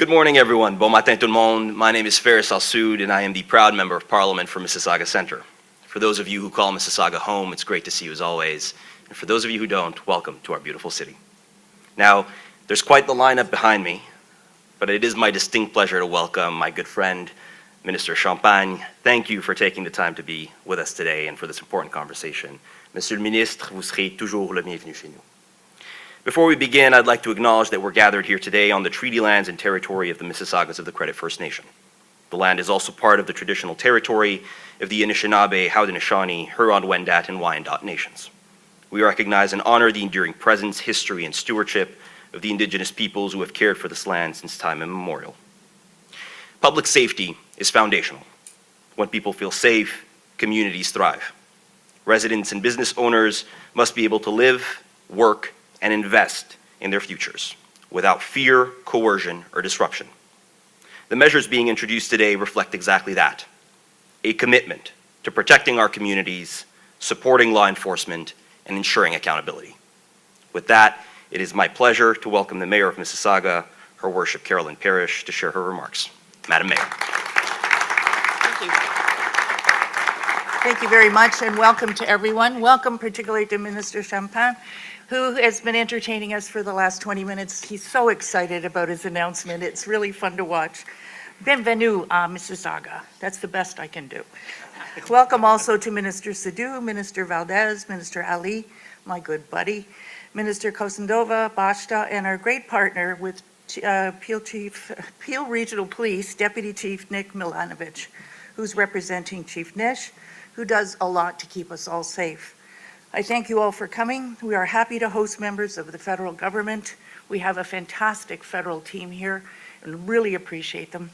Good morning, everyone. Bon matin tout le monde. My name is Faris Al-Soud, and I am the proud member of Parliament for Mississauga Centre. For those of you who call Mississauga home, it's great to see you as always. And for those of you who don't, welcome to our beautiful city. Now, there's quite the lineup behind me, but it is my distinct pleasure to welcome my good friend, Minister Champagne. Thank you for taking the time to be with us today and for this important conversation. Monsieur le Ministre, vous serez toujours le bienvenu chez nous. Before we begin, I'd like to acknowledge that we're gathered here today on the treaty lands and territory of the Mississaugas of the Credit First Nation. The land is also part of the traditional territory of the Anishinaabe, Haudenosaunee, Huron-Wendat, and Wyandot nations. We recognize and honor the enduring presence, history, and stewardship of the Indigenous peoples who have cared for this land since time immemorial. Public safety is foundational. When people feel safe, communities thrive. Residents and business owners must be able to live, work, and invest in their futures without fear, coercion, or disruption. The measures being introduced today reflect exactly that, a commitment to protecting our communities, supporting law enforcement, and ensuring accountability. With that, it is my pleasure to welcome the Mayor of Mississauga, Her Worship Carolyn Parrish, to share her remarks. Madam Mayor. Thank you. Thank you very much, and welcome to everyone. Welcome particularly to Minister Champagne, who has been entertaining us for the last 20 minutes. He's so excited about his announcement. It's really fun to watch. Bienvenue, Mississauga. That's the best I can do. Welcome also to Minister Sadu, Minister Valdez, Minister Ali, my good buddy, Minister Kosendova, Bashta, and our great partner with Peel Regional Police, Deputy Chief Nick Milanovic, who's representing Chief Nish, who does a lot to keep us all safe. I thank you all for coming. We are happy to host members of the federal government. We have a fantastic federal team here and really appreciate them.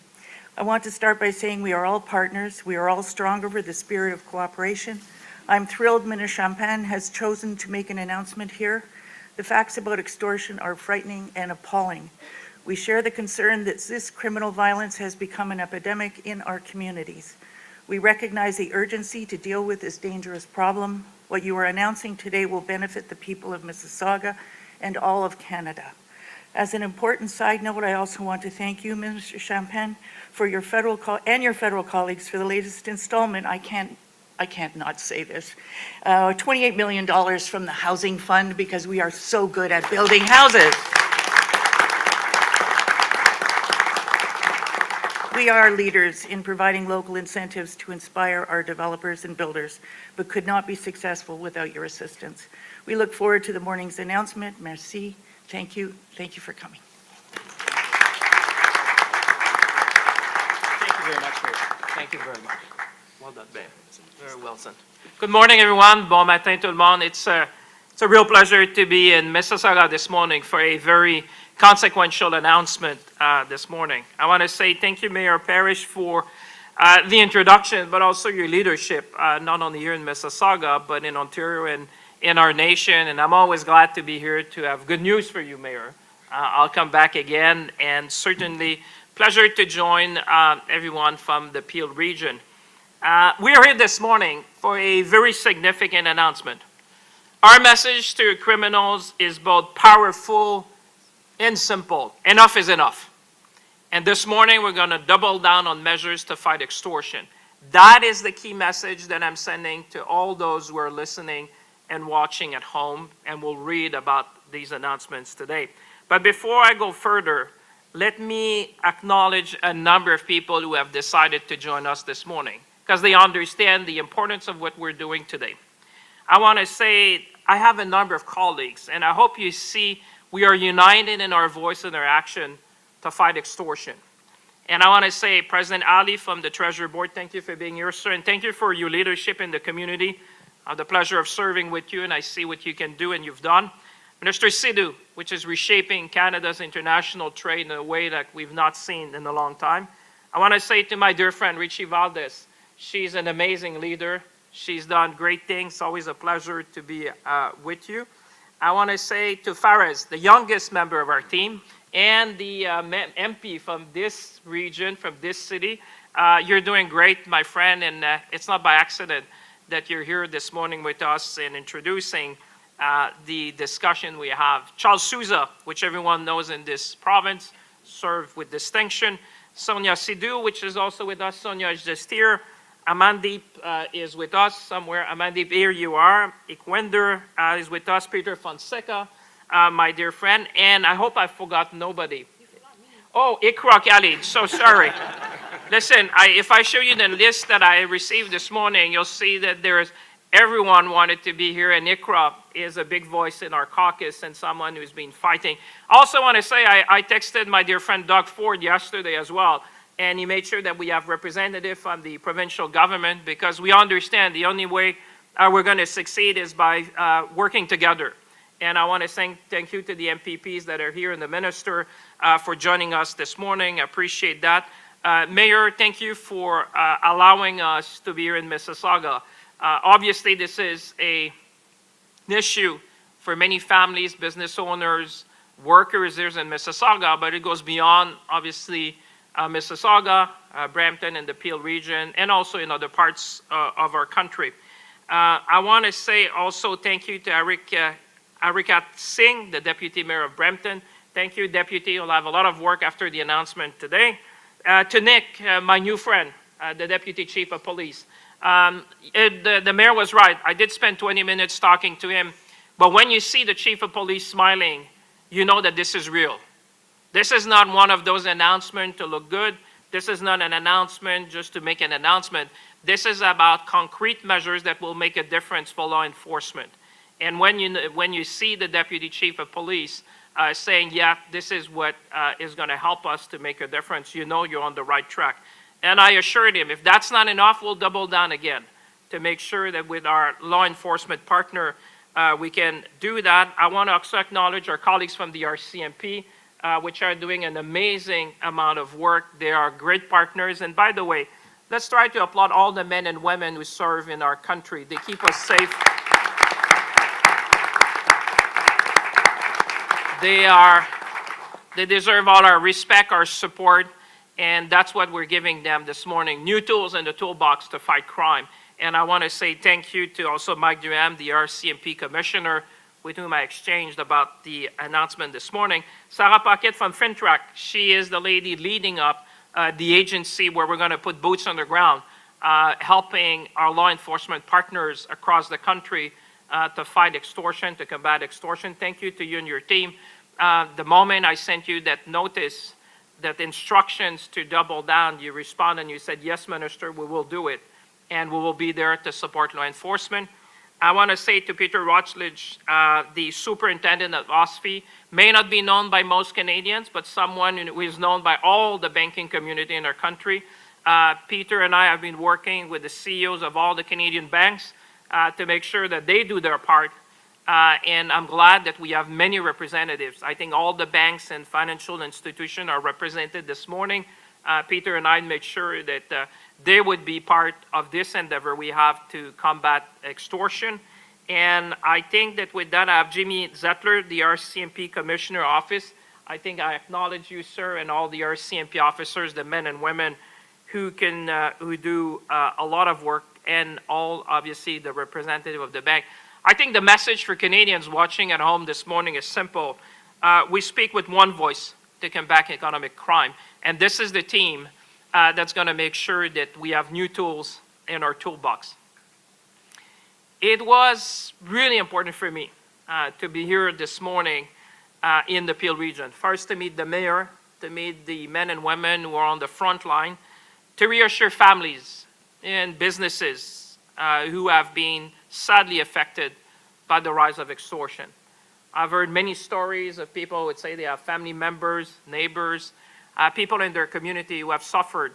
I want to start by saying we are all partners. We are all stronger for the spirit of cooperation. I'm thrilled Minister Champagne has chosen to make an announcement here. The facts about extortion are frightening and appalling. We share the concern that this criminal violence has become an epidemic in our communities. We recognize the urgency to deal with this dangerous problem. What you are announcing today will benefit the people of Mississauga and all of Canada. As an important side note, I also want to thank you, Minister Champagne, for your federal colleagues for the latest installment. I can't not say this. $28 million from the Housing Fund, because we are so good at building houses. We are leaders in providing local incentives to inspire our developers and builders, but could not be successful without your assistance. We look forward to the morning's announcement. Merci. Thank you. Thank you for coming. Thank you very much, Mayor. Thank you very much. Well done, Ben. Very well said. Good morning, everyone. Bon matin, tout le monde. It's a real pleasure to be in Mississauga this morning for a very consequential announcement this morning. I want to say thank you, Mayor Parrish, for the introduction, but also your leadership, not only here in Mississauga, but in Ontario and in our nation. And I'm always glad to be here to have good news for you, Mayor. I'll come back again, and certainly pleasure to join everyone from the Peel region. We are here this morning for a very significant announcement. Our message to criminals is both powerful and simple. Enough is enough. And this morning, we're going to double down on measures to fight extortion. That is the key message that I'm sending to all those who are listening and watching at home, and will read about these announcements today. But before I go further, let me acknowledge a number of people who have decided to join us this morning, because they understand the importance of what we're doing today. I want to say I have a number of colleagues, and I hope you see we are united in our voice and our action to fight extortion. And I want to say, President Ali from the Treasury Board, thank you for being here, sir, and thank you for your leadership in the community. I have the pleasure of serving with you, and I see what you can do and you've done. Minister Sidhu, which is reshaping Canada's international trade in a way that we've not seen in a long time. I want to say to my dear friend, Richie Valdez, she's an amazing leader. She's done great things. It's always a pleasure to be with you. I want to say to Faris, the youngest member of our team, and the MP from this region, from this city, you're doing great, my friend, and it's not by accident that you're here this morning with us and introducing the discussion we have. Charles Souza, which everyone knows in this province, serve with distinction. Sonia Sidhu, which is also with us. Sonia is just here. Amandeep is with us somewhere. Amandeep, here you are. Ikwender is with us. Peter Fonseca, my dear friend. And I hope I forgot nobody. Oh, Ikra Khalid, so sorry. Listen, if I show you the list that I received this morning, you'll see that everyone wanted to be here, and Ikra is a big voice in our caucus and someone who's been fighting. I also want to say I texted my dear friend Doug Ford yesterday as well, and he made sure that we have representative from the provincial government, because we understand the only way we're going to succeed is by working together. And I want to thank you to the MPPs that are here and the minister for joining us this morning. I appreciate that. Mayor, thank you for allowing us to be here in Mississauga. Obviously, this is an issue for many families, business owners, workers here in Mississauga, but it goes beyond, obviously, Mississauga, Brampton, and the Peel region, and also in other parts of our country. I want to say also thank you to Arikat Singh, the Deputy Mayor of Brampton. Thank you, Deputy. You'll have a lot of work after the announcement today. To Nick, my new friend, the Deputy Chief of Police. The Mayor was right. I did spend 20 minutes talking to him. But when you see the Chief of Police smiling, you know that this is real. This is not one of those announcements to look good. This is not an announcement just to make an announcement. This is about concrete measures that will make a difference for law enforcement. And when you see the Deputy Chief of Police saying, yeah, this is what is going to help us to make a difference, you know you're on the right track. And I assured him, if that's not enough, we'll double down again to make sure that with our law enforcement partner, we can do that. I want to also acknowledge our colleagues from the RCMP, which are doing an amazing amount of work. They are great partners. And by the way, let's try to applaud all the men and women who serve in our country. They keep us safe. They deserve all our respect, our support, and that's what we're giving them this morning. New tools in the toolbox to fight crime. And I want to say thank you to also Mike Duham, the RCMP Commissioner, with whom I exchanged about the announcement this morning. Sarah Paquette from FINTRAC, she is the lady leading up the agency where we're going to put boots on the ground, helping our law enforcement partners across the country to fight extortion, to combat extortion. Thank you to you and your team. The moment I sent you that notice, that instructions to double down, you responded and you said, yes, Minister, we will do it. And we will be there to support law enforcement. I want to say to Peter Rochledge, the superintendent of OSFI, may not be known by most Canadians, but someone who is known by all the banking community in our country. Peter and I have been working with the CEOs of all the Canadian banks to make sure that they do their part. And I'm glad that we have many representatives. I think all the banks and financial institutions are represented this morning. Peter and I made sure that they would be part of this endeavor we have to combat extortion. And I think that with that, I have Jimmy Zettler, the RCMP Commissioner Office. I think I acknowledge you, sir, and all the RCMP officers, the men and women who do a lot of work, and all, obviously, the representative of the bank. I think the message for Canadians watching at home this morning is simple. We speak with one voice to combat economic crime. And this is the team that's going to make sure that we have new tools in our toolbox. It was really important for me to be here this morning in the Peel region. First, to meet the mayor, to meet the men and women who are on the front line, to reassure families and businesses who have been sadly affected by the rise of extortion. I've heard many stories of people who would say they have family members, neighbors, people in their community who have suffered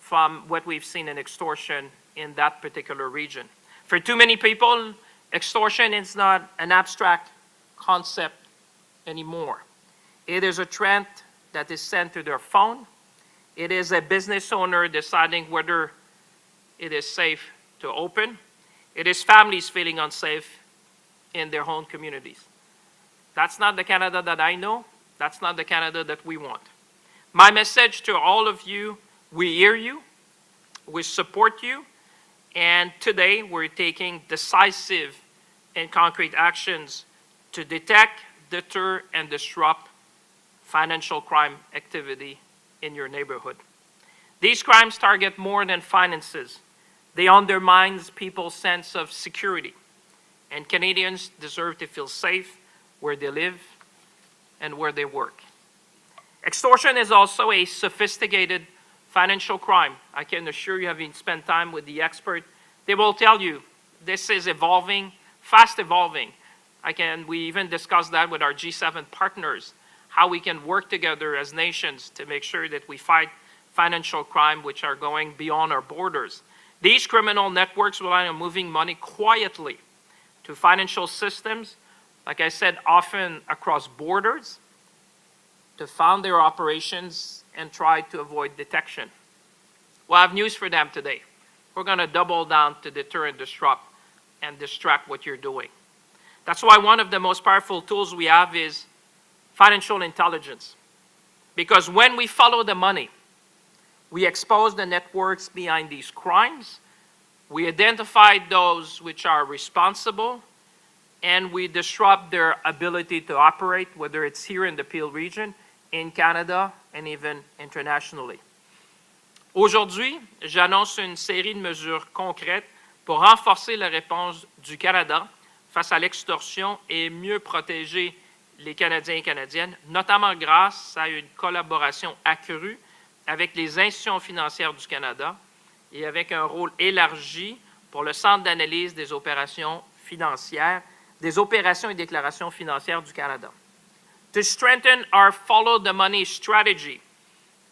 from what we've seen in extortion in that particular region. For too many people, extortion is not an abstract concept anymore. It is a trend that is sent to their phone. It is a business owner deciding whether it is safe to open. It is families feeling unsafe in their own communities. That's not the Canada that I know. That's not the Canada that we want. My message to all of you, we hear you, we support you, and today we're taking decisive and concrete actions to detect, deter, and disrupt financial crime activity in your neighborhood. These crimes target more than finances. They undermine people's sense of security, and Canadians deserve to feel safe where they live and where they work. Extortion is also a sophisticated financial crime. I can assure you, having spent time with the expert, they will tell you this is evolving, fast evolving. We even discussed that with our G7 partners, how we can work together as nations to make sure that we fight financial crime which are going beyond our borders. These criminal networks rely on moving money quietly to financial systems, like I said, often across borders, to fund their operations and try to avoid detection. Well, I have news for them today. We're going to double down to deter and disrupt and distract what you're doing. That's why one of the most powerful tools we have is financial intelligence. Because when we follow the money, we expose the networks behind these crimes, we identify those which are responsible, and we disrupt their ability to operate, whether it's here in the Peel region, in Canada, and even internationally. Aujourd'hui, j'annonce une série de mesures concrètes pour renforcer la réponse du Canada face à l'extorsion et mieux protéger les Canadiens et Canadiennes, notamment grâce à une collaboration accrue avec les institutions financières du Canada et avec un rôle élargi pour le Centre d'analyse des opérations financières, des opérations et déclarations financières du Canada. To strengthen our follow the money strategy,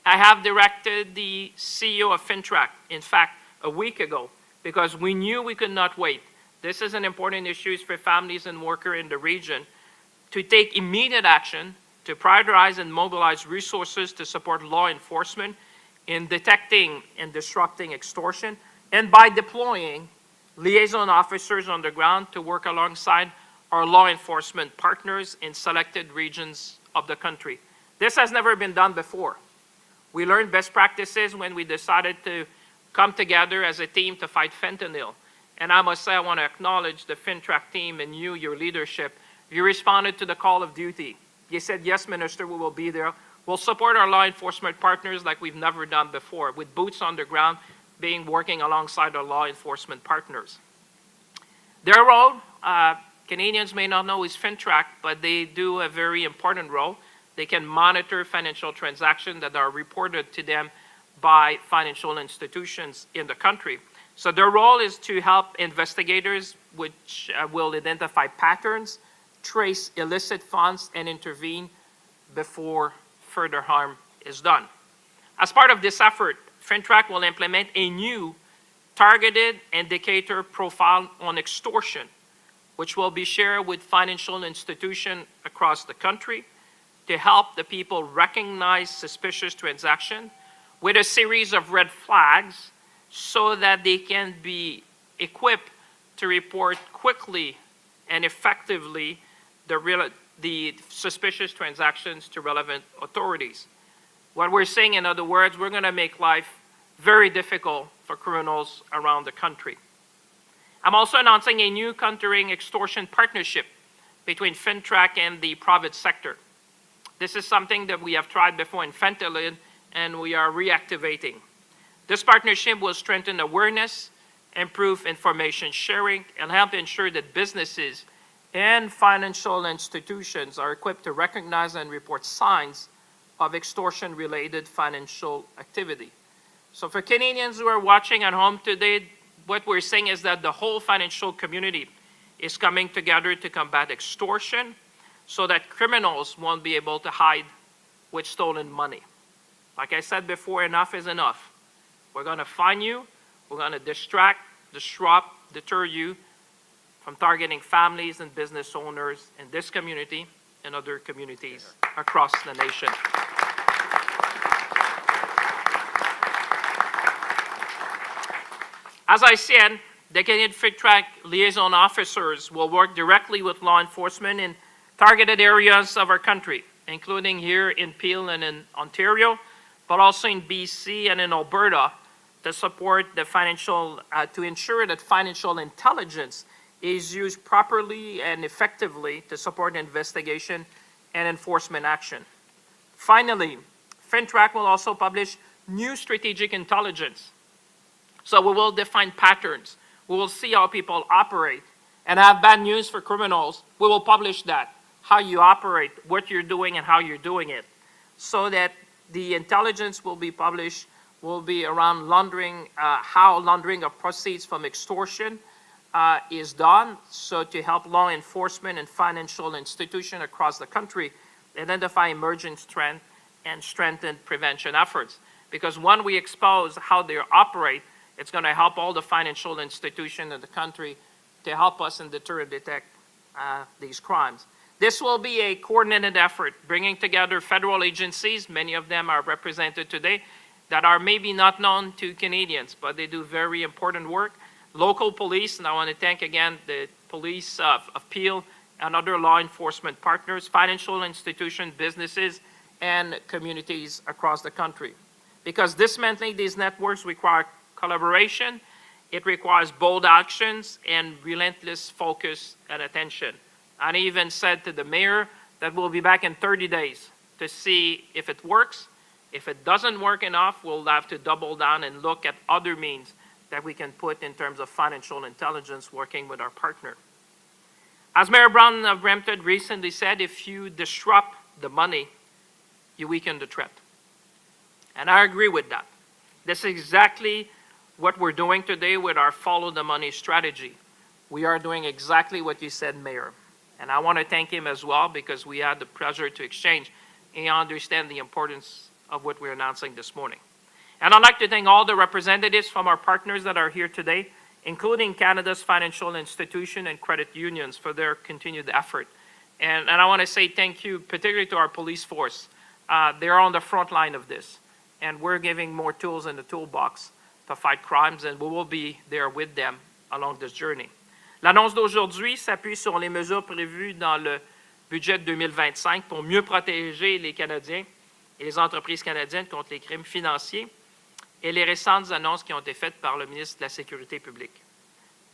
I have directed the CEO of FINTRAC, in fact, a week ago, because we knew we could not wait. This is an important issue for families and workers in the region, to take immediate action to prioritize and mobilize resources to support law enforcement in detecting and disrupting extortion, and by deploying liaison officers on the ground to work alongside our law enforcement partners in selected regions of the country. This has never been done before. We learned best practices when we decided to come together as a team to fight fentanyl. And I must say, I want to acknowledge the FINTRAC team and you, your leadership. You responded to the call of duty. You said, yes, Minister, we will be there. We'll support our law enforcement partners like we've never done before, with boots on the ground, working alongside our law enforcement partners. Their role, Canadians may not know, is FINTRAC, but they do a very important role. They can monitor financial transactions that are reported to them by financial institutions in the country. So their role is to help investigators, which will identify patterns, trace illicit funds, and intervene before further harm is done. As part of this effort, FINTRAC will implement a new targeted indicator profile on extortion, which will be shared with financial institutions across the country to help the people recognize suspicious transactions with a series of red flags so that they can be equipped to report quickly and effectively the suspicious transactions to relevant authorities. What we're saying, in other words, we're going to make life very difficult for criminals around the country. I'm also announcing a new countering extortion partnership between FINTRAC and the private sector. This is something that we have tried before in fentanyl, and we are reactivating. This partnership will strengthen awareness, improve information sharing, and help ensure that businesses and financial institutions are equipped to recognize and report signs of extortion-related financial activity. So for Canadians who are watching at home today, what we're saying is that the whole financial community is coming together to combat extortion so that criminals won't be able to hide with stolen money. Like I said before, enough is enough. We're going to find you, we're going to distract, disrupt, deter you from targeting families and business owners in this community and other communities across the nation. As I said, the Canadian FINTRAC liaison officers will work directly with law enforcement in targeted areas of our country, including here in Peel and in Ontario, but also in BC and in Alberta, to support the to ensure that financial intelligence is used properly and effectively to support investigation and enforcement action. Finally, FINTRAC will also publish new strategic intelligence. So we will define patterns. We will see how people operate. And I have bad news for criminals. We will publish that, how you operate, what you're doing, and how you're doing it, so that the intelligence will be published will be around laundering, how laundering of proceeds from extortion is done, so to help law enforcement and financial institutions across the country identify emerging strength and strengthen prevention efforts. Because when we expose how they operate, it's going to help all the financial institutions in the country to help us and deter and detect these crimes. This will be a coordinated effort, bringing together federal agencies, many of them are represented today, that are maybe not known to Canadians, but they do very important work. Local police, and I want to thank again the police of Peel and other law enforcement partners, financial institutions, businesses, and communities across the country. Because dismantling these networks requires collaboration, it requires bold actions and relentless focus and attention. I even said to the mayor that we'll be back in 30 days to see if it works. If it doesn't work enough, we'll have to double down and look at other means that we can put in terms of financial intelligence working with our partner. As Mayor Brown of Brampton recently said, if you disrupt the money, you weaken the threat. And I agree with that. This is exactly what we're doing today with our follow the money strategy. We are doing exactly what you said, Mayor. And I want to thank him as well, because we had the pleasure to exchange and understand the importance of what we're announcing this morning. And I'd like to thank all the representatives from our partners that are here today, including Canada's financial institution and credit unions, for their continued effort. And I want to say thank you particularly to our police force. They're on the front line of this, and we're giving more tools in the toolbox to fight crimes, and we will be there with them along this journey. L'annonce d'aujourd'hui s'appuie sur les mesures prévues dans le budget 2025 pour mieux protéger les Canadiens et les entreprises canadiennes contre les crimes financiers et les récentes annonces qui ont été faites par le ministre de la Sécurité publique.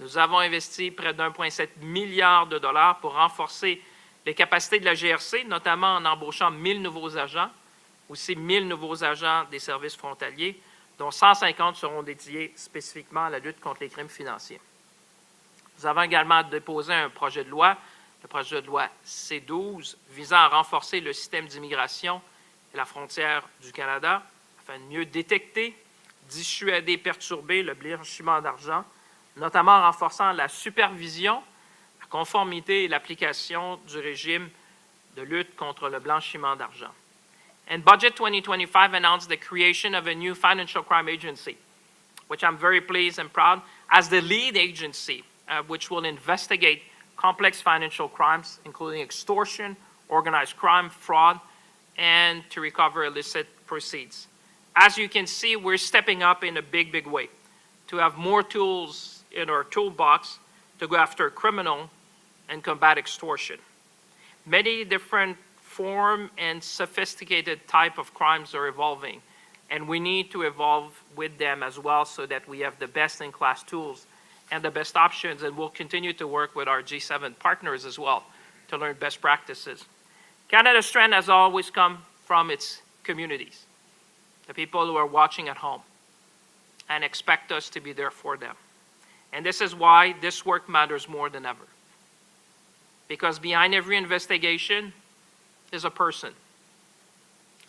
Nous avons investi près d'1,7 milliard de dollars pour renforcer les capacités de la GRC, notamment en embauchant 1000 nouveaux agents, aussi 1000 nouveaux agents des services frontaliers, dont 150 seront dédiés spécifiquement à la lutte contre les crimes financiers. Nous avons également déposé un projet de loi, le projet de loi C-12, visant à renforcer le système d'immigration et la frontière du Canada afin de mieux détecter, dissuader, perturber le blanchiment d'argent, notamment en renforçant la supervision, la conformité et l'application du régime de lutte contre le blanchiment d'argent. And Budget 2025 announced the creation of a new financial crime agency, which I'm very pleased and proud, as the lead agency, which will investigate complex financial crimes, including extortion, organized crime, fraud, and to recover illicit proceeds. As you can see, we're stepping up in a big, big way to have more tools in our toolbox to go after criminal and combat extortion. Many different form and sophisticated type of crimes are evolving, and we need to evolve with them as well so that we have the best-in-class tools and the best options, and we'll continue to work with our G7 partners as well to learn best practices. Canada's strength has always come from its communities, the people who are watching at home and expect us to be there for them. And this is why this work matters more than ever. Because behind every investigation is a person,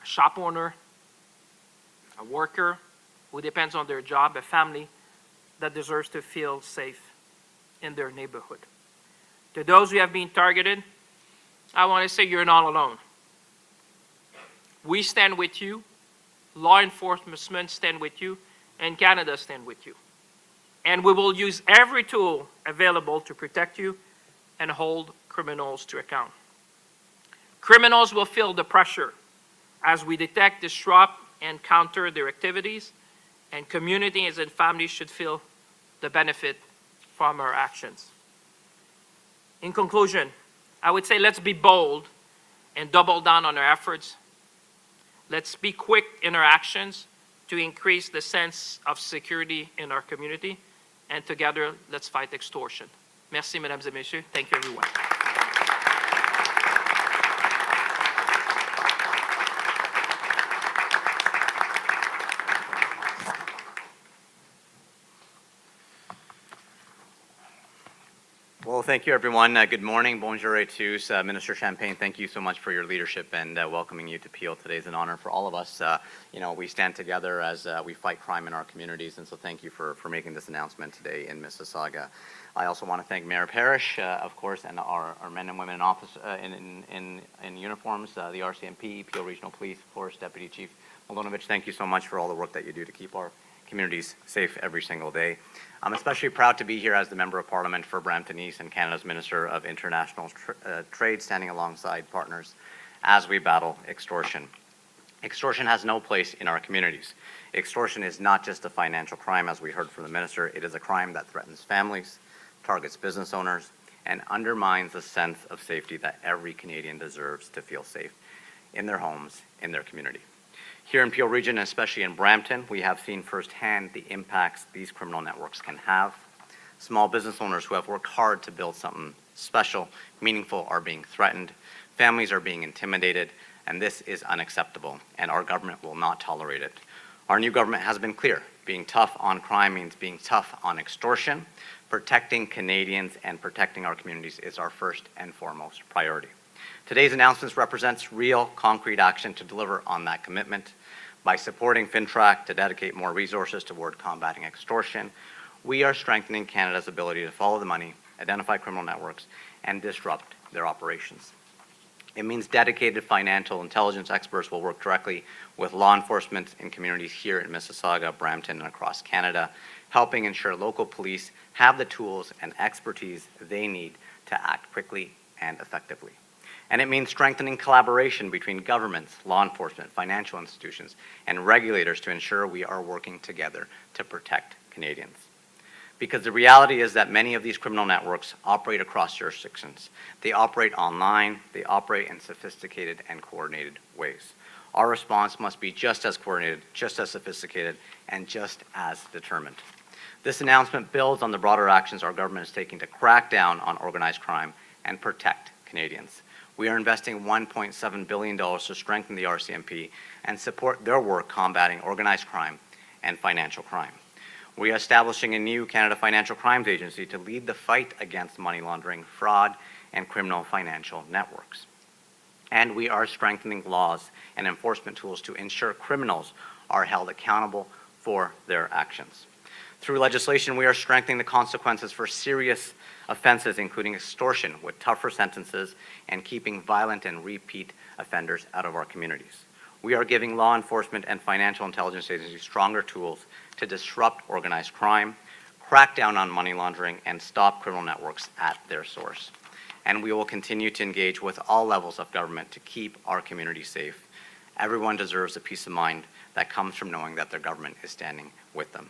a shop owner, a worker who depends on their job, a family that deserves to feel safe in their neighborhood. To those who have been targeted, I want to say you're not alone. We stand with you, law enforcement stand with you, and Canada stand with you. And we will use every tool available to protect you and hold criminals to account. Criminals will feel the pressure as we detect, disrupt, and counter their activities, and communities and families should feel the benefit from our actions. In conclusion, I would say let's be bold and double down on our efforts. Let's be quick in our actions to increase the sense of security in our community, and together, let's fight extortion. Merci, mesdames et messieurs. Thank you, everyone. Well, thank you, everyone. Good morning. Bonjour et tous. Minister Champagne, thank you so much for your leadership and welcoming you to Peel. Today is an honor for all of us. We stand together as we fight crime in our communities, and so thank you for making this announcement today in Mississauga. I also want to thank Mayor Parrish, of course, and our men and women in office in uniforms, the RCMP, Peel Regional Police, of course, Deputy Chief Milanovic. Thank you so much for all the work that you do to keep our communities safe every single day. I'm especially proud to be here as the Member of Parliament for Brampton East and Canada's Minister of International Trade, standing alongside partners as we battle extortion. Extortion has no place in our communities. Extortion is not just a financial crime, as we heard from the Minister. It is a crime that threatens families, targets business owners, and undermines the sense of safety that every Canadian deserves to feel safe in their homes, in their community. Here in Peel Region, especially in Brampton, we have seen firsthand the impacts these criminal networks can have. Small business owners who have worked hard to build something special, meaningful, are being threatened. Families are being intimidated, and this is unacceptable, and our government will not tolerate it. Our new government has been clear. Being tough on crime means being tough on extortion. Protecting Canadians and protecting our communities is our first and foremost priority. Today's announcements represents real, concrete action to deliver on that commitment. By supporting FINTRAC to dedicate more resources toward combating extortion, we are strengthening Canada's ability to follow the money, identify criminal networks, and disrupt their operations. It means dedicated financial intelligence experts will work directly with law enforcement in communities here in Mississauga, Brampton, and across Canada, helping ensure local police have the tools and expertise they need to act quickly and effectively. And it means strengthening collaboration between governments, law enforcement, financial institutions, and regulators to ensure we are working together to protect Canadians. Because the reality is that many of these criminal networks operate across jurisdictions. They operate online, they operate in sophisticated and coordinated ways. Our response must be just as coordinated, just as sophisticated, and just as determined. This announcement builds on the broader actions our government is taking to crack down on organized crime and protect Canadians. We are investing $1.7 billion to strengthen the RCMP and support their work combating organized crime and financial crime. We are establishing a new Canada Financial Crimes Agency to lead the fight against money laundering, fraud, and criminal financial networks. And we are strengthening laws and enforcement tools to ensure criminals are held accountable for their actions. Through legislation, we are strengthening the consequences for serious offenses, including extortion, with tougher sentences and keeping violent and repeat offenders out of our communities. We are giving law enforcement and financial intelligence agencies stronger tools to disrupt organized crime, crack down on money laundering, and stop criminal networks at their source. And we will continue to engage with all levels of government to keep our communities safe. Everyone deserves a peace of mind that comes from knowing that their government is standing with them.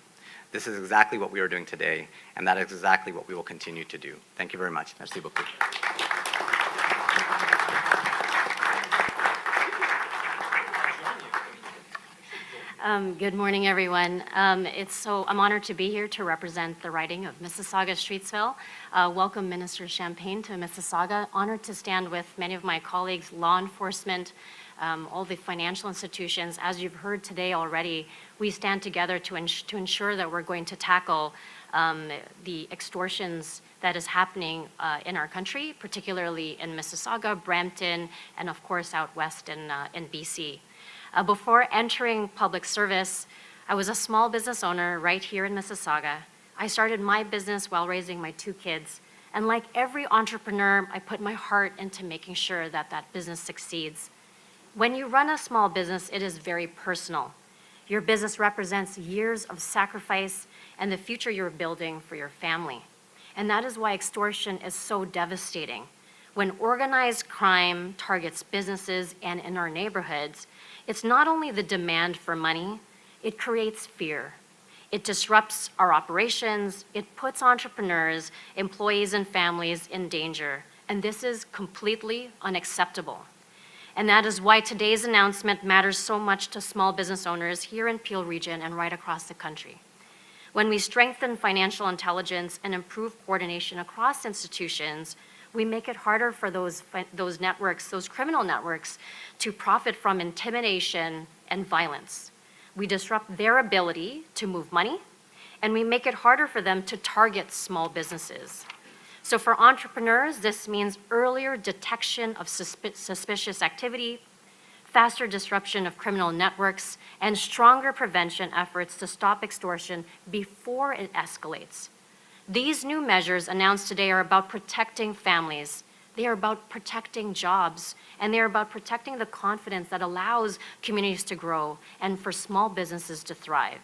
This is exactly what we are doing today, and that is exactly what we will continue to do. Thank you very much. Merci beaucoup. Good morning, everyone. I'm honored to be here to represent the riding of Mississauga-Streetsville. Welcome, Minister Champagne, to Mississauga. Honored to stand with many of my colleagues, law enforcement, all the financial institutions. As you've heard today already, we stand together to ensure that we're going to tackle the extortions that is happening in our country, particularly in Mississauga, Brampton, and of course out west in BC. Before entering public service, I was a small business owner right here in Mississauga. I started my business while raising my 2 kids, and like every entrepreneur, I put my heart into making sure that that business succeeds. When you run a small business, it is very personal. Your business represents years of sacrifice and the future you're building for your family. And that is why extortion is so devastating. When organized crime targets businesses and in our neighborhoods, it's not only the demand for money, it creates fear. It disrupts our operations, it puts entrepreneurs, employees, and families in danger. And this is completely unacceptable. And that is why today's announcement matters so much to small business owners here in Peel Region and right across the country. When we strengthen financial intelligence and improve coordination across institutions, we make it harder for those networks, those criminal networks, to profit from intimidation and violence. We disrupt their ability to move money, and we make it harder for them to target small businesses. So for entrepreneurs, this means earlier detection of suspicious activity, faster disruption of criminal networks, and stronger prevention efforts to stop extortion before it escalates. These new measures announced today are about protecting families. They are about protecting jobs, and they are about protecting the confidence that allows communities to grow and for small businesses to thrive.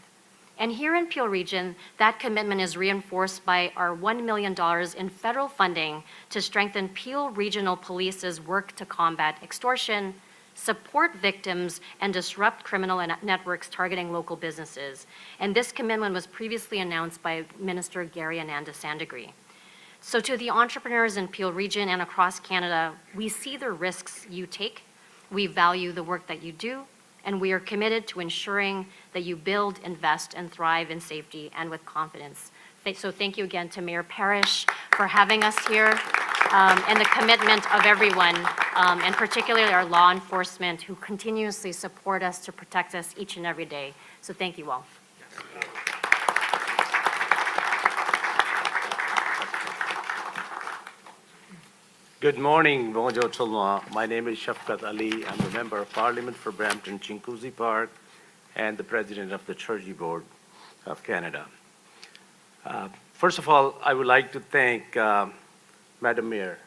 And here in Peel Region, that commitment is reinforced by our $1 million in federal funding to strengthen Peel Regional Police's work to combat extortion, support victims, and disrupt criminal networks targeting local businesses. And this commitment was previously announced by Minister Gary Ananda-Sandegri. So to the entrepreneurs in Peel Region and across Canada, we see the risks you take, we value the work that you do, and we are committed to ensuring that you build, invest, and thrive in safety and with confidence. So thank you again to Mayor Parrish for having us here, and the commitment of everyone, and particularly our law enforcement who continuously support us to protect us each and every day. So thank you all. Good morning, bonjour tout le monde. My name is Shafqat Ali. I'm a member of Parliament for Brampton Chinguacousy Park and the President of the Treasury Board of Canada. First of all, I would like to thank Madam Mayor,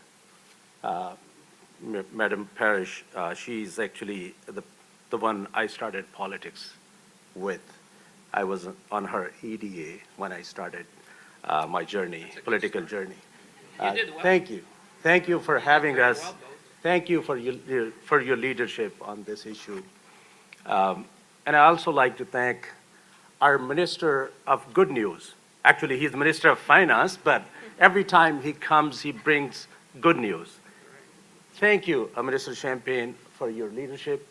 Madam Parrish. She's actually the one I started politics with. I was on her EDA when I started my journey, political journey. You did well. Thank you. Thank you for having Very us. well, both. Thank you for your leadership on this issue. And I also like to thank our Minister of Good News. Actually, he's Minister of Finance, but every time he comes, he brings good news. Thank you, Minister Champagne, for your leadership.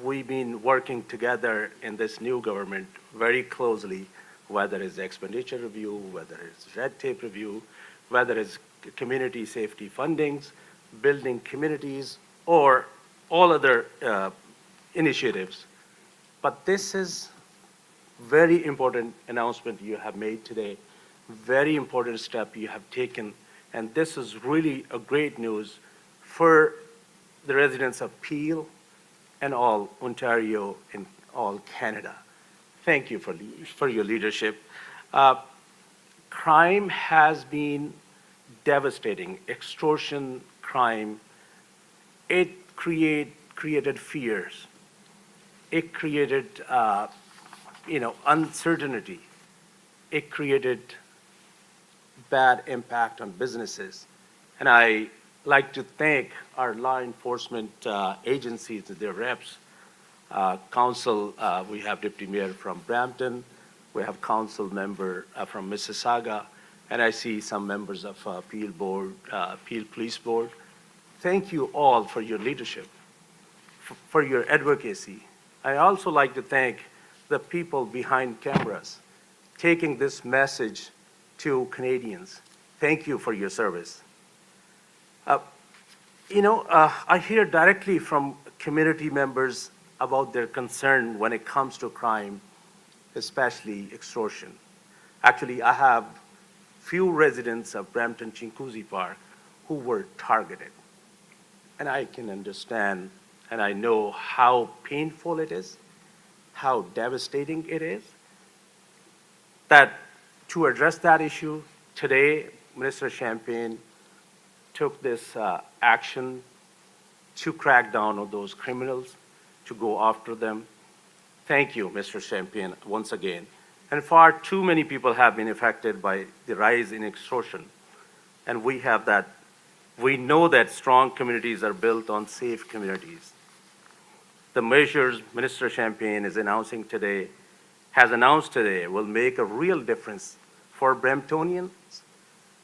We've been working together in this new government very closely, whether it's expenditure review, whether it's red tape review, whether it's community safety fundings, building communities, or all other initiatives. But this is very important announcement you have made today, very important step you have taken, and this is really a great news for the residents of Peel and all Ontario and all Canada. Thank you for your leadership. Crime has been devastating. Extortion crime, it created fears. It created uncertainty. It created bad impact on businesses. And I like to thank our law enforcement agencies, their reps, council. We have Deputy Mayor from Brampton. We have council member from Mississauga. And I see some members of Peel Board, Peel Police Board. Thank you all for your leadership, for your advocacy. I also like to thank the people behind cameras, taking this message to Canadians. Thank you for your service. I hear directly from community members about their concern when it comes to crime, especially extortion. Actually, I have few residents of Brampton Chinguacousy Park who were targeted. And I can understand, and I know how painful it is, how devastating it is, that to address that issue, today, Minister Champagne took this action to crack down on those criminals, to go after them. Thank you, Mr. Champagne, once again. And far too many people have been affected by the rise in extortion. And we know that strong communities are built on safe communities. The measures Minister Champagne is announcing today, has announced today, will make a real difference for Bramptonians,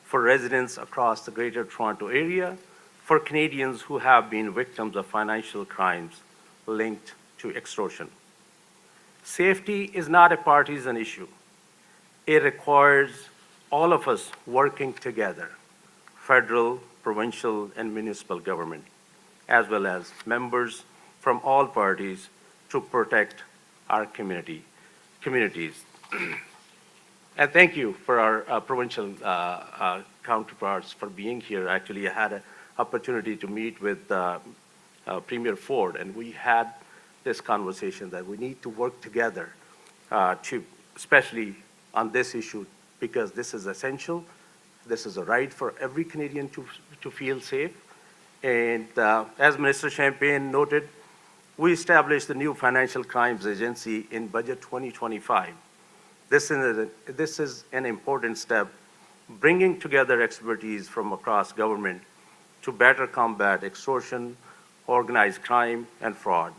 for residents across the Greater Toronto Area, for Canadians who have been victims of financial crimes linked to extortion. Safety is not a partisan issue. It requires all of us working together, federal, provincial, and municipal government, as well as members from all parties to protect our communities. And thank you for our provincial counterparts for being here. Actually, I had an opportunity to meet with Premier Ford, and we had this conversation that we need to work together especially on this issue, because this is essential. This is a right for every Canadian to feel safe. And as Minister Champagne noted, we established the new Financial Crimes Agency in Budget 2025. This is an important step, bringing together expertise from across government to better combat extortion, organized crime, and fraud.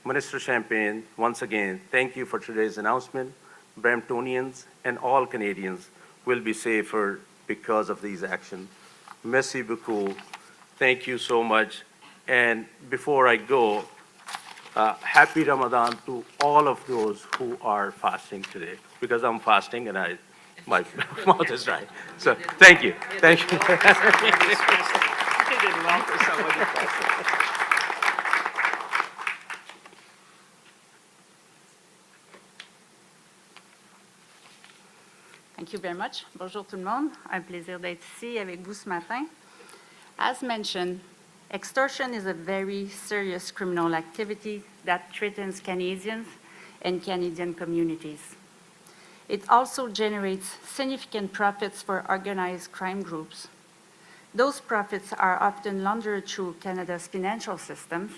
Minister Champagne, once again, thank you for today's announcement. Bramptonians and all Canadians will be safer because of these actions. Merci beaucoup. Thank you so much. And before I go, happy Ramadan to all of those who are fasting today, because I'm fasting and my mouth is dry. So thank you. Thank you. You did well for somebody fasting. Thank you very much. Bonjour tout le monde. Un plaisir d'être ici avec vous ce matin. As mentioned, extortion is a very serious criminal activity that threatens Canadians and Canadian communities. It also generates significant profits for organized crime groups. Those profits are often laundered through Canada's financial systems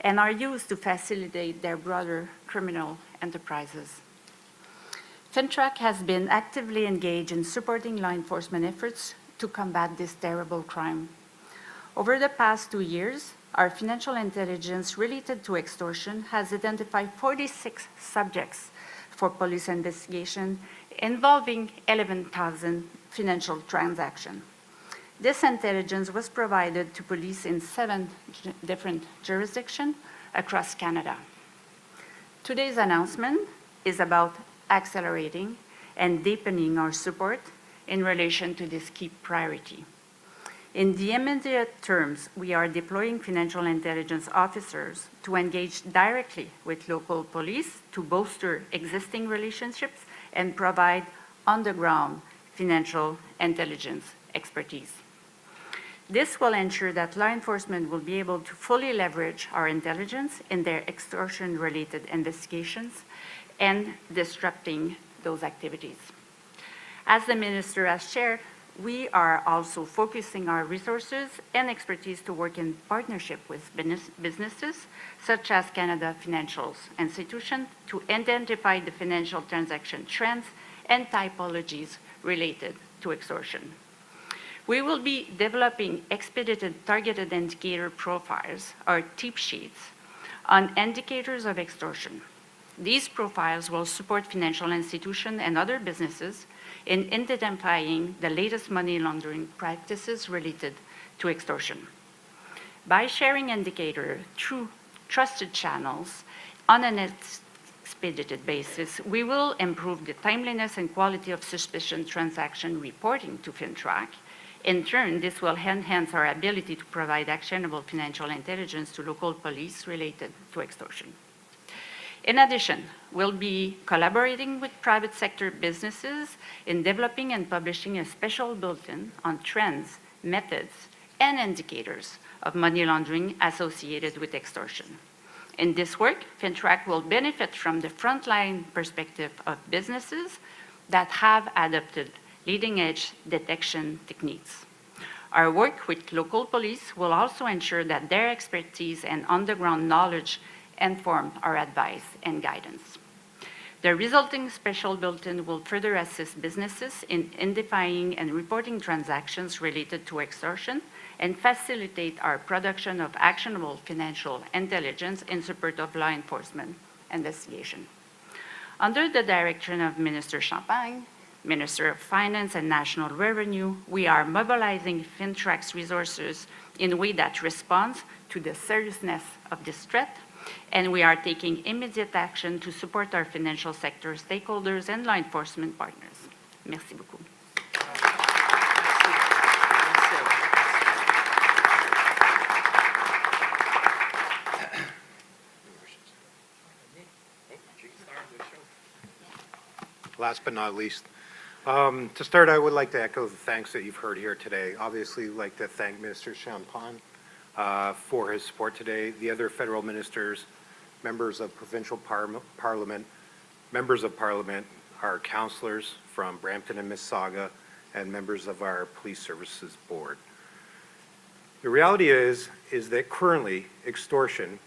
and are used to facilitate their broader criminal enterprises. FINTRAC has been actively engaged in supporting law enforcement efforts to combat this terrible crime. Over the past 2 years, our financial intelligence related to extortion has identified 46 subjects for police investigation involving 11,000 financial transactions. This intelligence was provided to police in 7 different jurisdictions across Canada. Today's announcement is about accelerating and deepening our support in relation to this key priority. In the immediate terms, we are deploying financial intelligence officers to engage directly with local police to bolster existing relationships and provide on-the-ground financial intelligence expertise. This will ensure that law enforcement will be able to fully leverage our intelligence in their extortion-related investigations and disrupting those activities. As the Minister has shared, we are also focusing our resources and expertise to work in partnership with businesses such as Canada Financial Institutions to identify the financial transaction trends and typologies related to extortion. We will be developing expedited targeted indicator profiles, or tip sheets, on indicators of extortion. These profiles will support financial institutions and other businesses in identifying the latest money laundering practices related to extortion. By sharing indicators through trusted channels on an expedited basis, we will improve the timeliness and quality of suspicion transaction reporting to FINTRAC. In turn, this will enhance our ability to provide actionable financial intelligence to local police related to extortion. In addition, we'll be collaborating with private sector businesses in developing and publishing a special bulletin on trends, methods, and indicators of money laundering associated with extortion. In this work, FINTRAC will benefit from the frontline perspective of businesses that have adopted leading-edge detection techniques. Our work with local police will also ensure that their expertise and on-the-ground knowledge inform our advice and guidance. The resulting special bulletin will further assist businesses in identifying and reporting transactions related to extortion and facilitate our production of actionable financial intelligence in support of law enforcement investigation. Under the direction of Minister Champagne, Minister of Finance and National Revenue, we are mobilizing FINTRAC's resources in a way that responds to the seriousness of this threat, and we are taking immediate action to support our financial sector stakeholders and law enforcement partners. Merci beaucoup. Last but not least, To start, I would like to echo the thanks that you've heard here today. Obviously, I'd like to thank Minister Champagne for his support today, the other federal ministers, members of provincial parliament, members of parliament, our councillors from Brampton and Mississauga, and members of our police services board. The reality is that currently extortion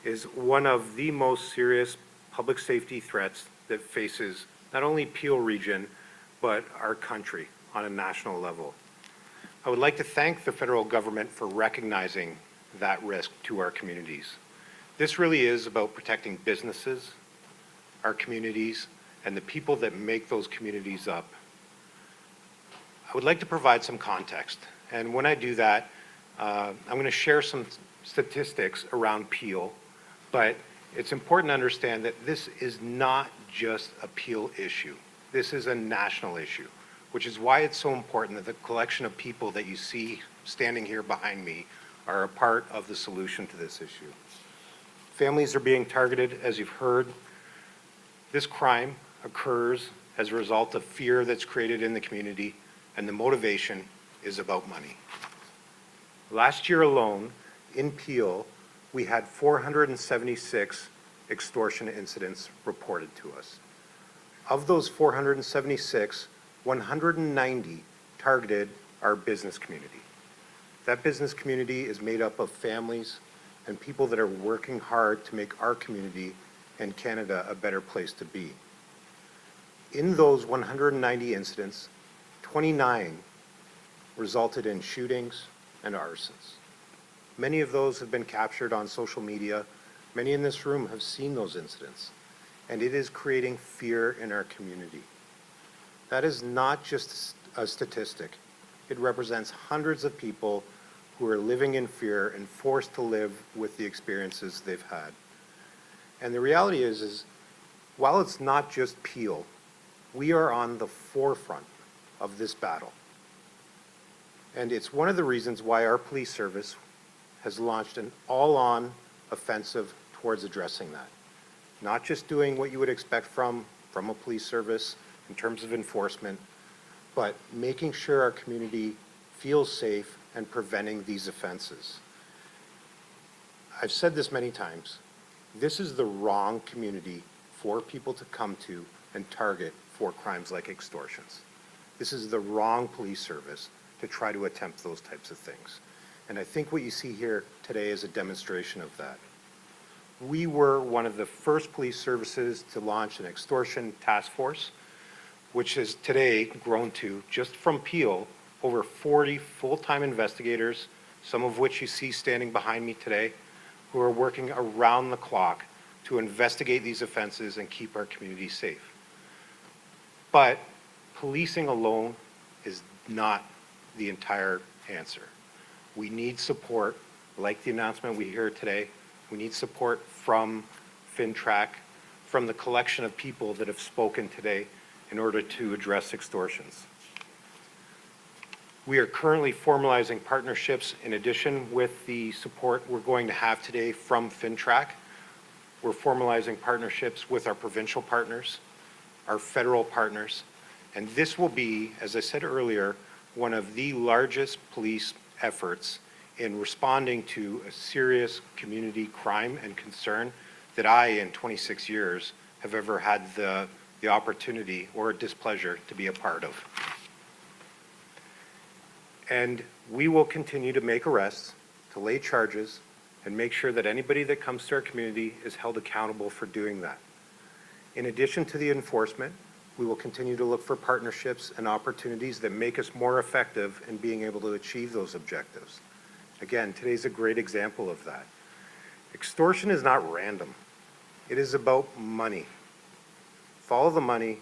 is one of the most serious public safety threats that faces not only Peel region, but our country on a national level. I would like to thank the federal government for recognizing that risk to our communities. This really is about protecting businesses, our communities, and the people that make those communities up. I would like to provide some context, and when I do that, I'm going to share some statistics around Peel, but it's important to understand that this is not just a Peel issue. This is a national issue, which is why it's so important that the collection of people that you see standing here behind me are a part of the solution to this issue. Families are being targeted, as you've heard. This crime occurs as a result of fear that's created in the community, and the motivation is about money. Last year alone, in Peel, we had 476 extortion incidents reported to us. Of those 476, 190 targeted our business community. That business community is made up of families and people that are working hard to make our community and Canada a better place to be. In those 190 incidents, 29 resulted in shootings and arsons. Many of those have been captured on social media. Many in this room have seen those incidents, and it is creating fear in our community. That is not just a statistic. It represents hundreds of people who are living in fear and forced to live with the experiences they've had. And the reality is while it's not just Peel, we are on the forefront of this battle. And it's one of the reasons why our police service has launched an all-on offensive towards addressing that. Not just doing what you would expect from a police service in terms of enforcement, but making sure our community feels safe and preventing these offenses. I've said this many times. This is the wrong community for people to come to and target for crimes like extortions. This is the wrong police service to try to attempt those types of things. And I think what you see here today is a demonstration of that. We were one of the first police services to launch an extortion task force, which has today grown to, just from Peel, over 40 full-time investigators, some of which you see standing behind me today, who are working around the clock to investigate these offenses and keep our community safe. But policing alone is not the entire answer. We need support, like the announcement we hear today. We need support from FINTRAC, from the collection of people that have spoken today in order to address extortions. We are currently formalizing partnerships in addition with the support we're going to have today from FINTRAC. We're formalizing partnerships with our provincial partners, our federal partners, and this will be, as I said earlier, one of the largest police efforts in responding to a serious community crime and concern that I, in 26 years, have ever had the opportunity or displeasure to be a part of. And we will continue to make arrests, to lay charges, and make sure that anybody that comes to our community is held accountable for doing that. In addition to the enforcement, we will continue to look for partnerships and opportunities that make us more effective in being able to achieve those objectives. Again, today's a great example of that. Extortion is not random. It is about money. Follow the money,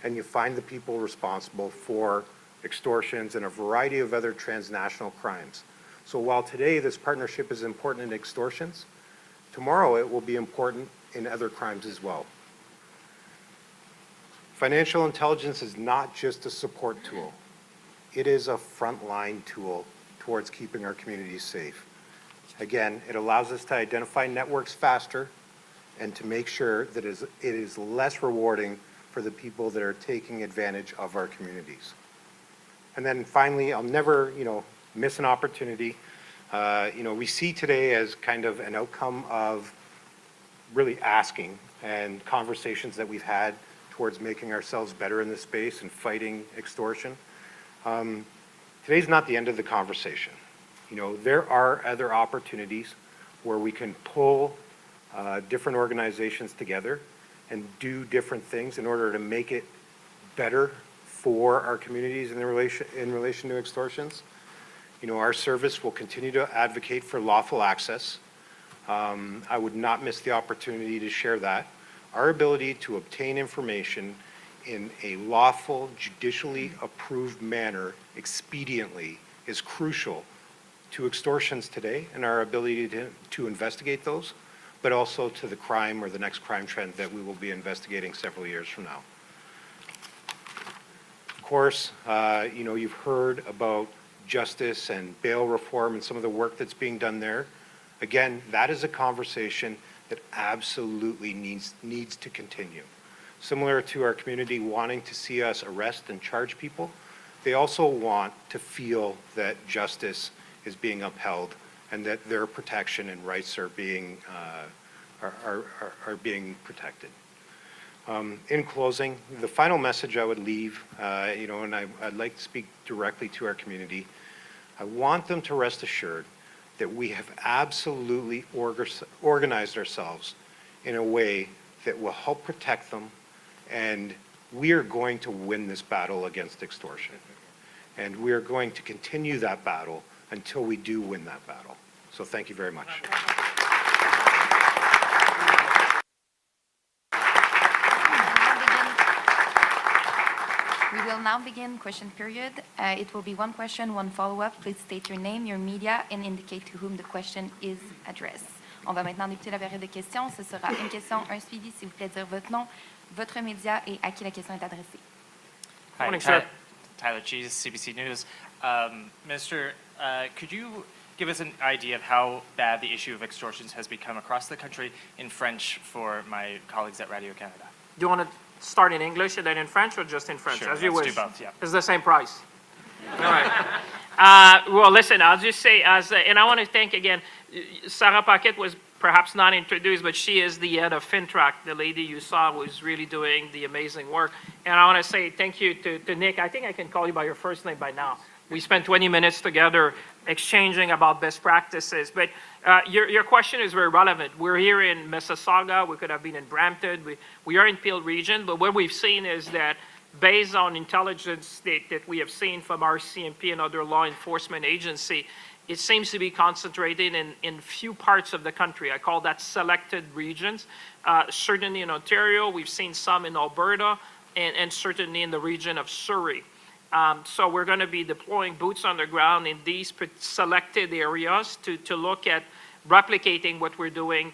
and you find the people responsible for extortions and a variety of other transnational crimes. So while today this partnership is important in extortions, tomorrow it will be important in other crimes as well. Financial intelligence is not just a support tool. It is a frontline tool towards keeping our communities safe. Again, it allows us to identify networks faster and to make sure that it is less rewarding for the people that are taking advantage of our communities. And then finally, I'll never, miss an opportunity. We see today as kind of an outcome of really asking and conversations that we've had towards making ourselves better in this space and fighting extortion. Today's not the end of the conversation. There are other opportunities where we can pull different organizations together and do different things in order to make it better for our communities in relation to extortions. Our service will continue to advocate for lawful access. I would not miss the opportunity to share that. Our ability to obtain information in a lawful, judicially approved manner expediently is crucial to extortions today and our ability to investigate those, but also to the crime or the next crime trend that we will be investigating several years from now. Of course, you've heard about justice and bail reform and some of the work that's being done there. Again, that is a conversation that absolutely needs to continue. Similar to our community wanting to see us arrest and charge people, they also want to feel that justice is being upheld and that their protection and rights are being protected. In closing, the final message I would leave, and I'd like to speak directly to our community. I want them to rest assured that we have absolutely organized ourselves in a way that will help protect them, and we are going to win this battle against extortion. And we are going to continue that battle until we do win that battle. So thank you very much. We will now begin question period. It will be one question, one follow-up. Please state your name, your media, and indicate to whom the question is addressed. On va maintenant débuter la période de questions. Ce sera une question, un suivi, s'il vous plaît, dire votre nom, votre média et à qui la question est adressée. Hi, Morning, sir. Tyler Cheese, CBC News. Minister, could you give us an idea of how bad the issue of extortions has become across the country in French for my colleagues at Radio Canada? Do you want to start in English and then in French, or just in French? Sure, as you let's wish. do both, yeah. It's the same price. All right. Well, listen, I'll just say, and I want to thank again, Sarah Paquette was perhaps not introduced, but she is the head of FINTRAC, the lady you saw who's really doing the amazing work. And I want to say thank you to Nick. I think I can call you by your first name by now. We spent 20 minutes together exchanging about best practices. But your question is very relevant. We're here in Mississauga. We could have been in Brampton. We are in Peel region. But what we've seen is that based on intelligence that we have seen from our CMP and other law enforcement agency, it seems to be concentrated in few parts of the country. I call that selected regions. Certainly in Ontario, we've seen some in Alberta, and certainly in the region of Surrey. So we're going to be deploying boots on the ground in these selected areas to look at replicating what we're doing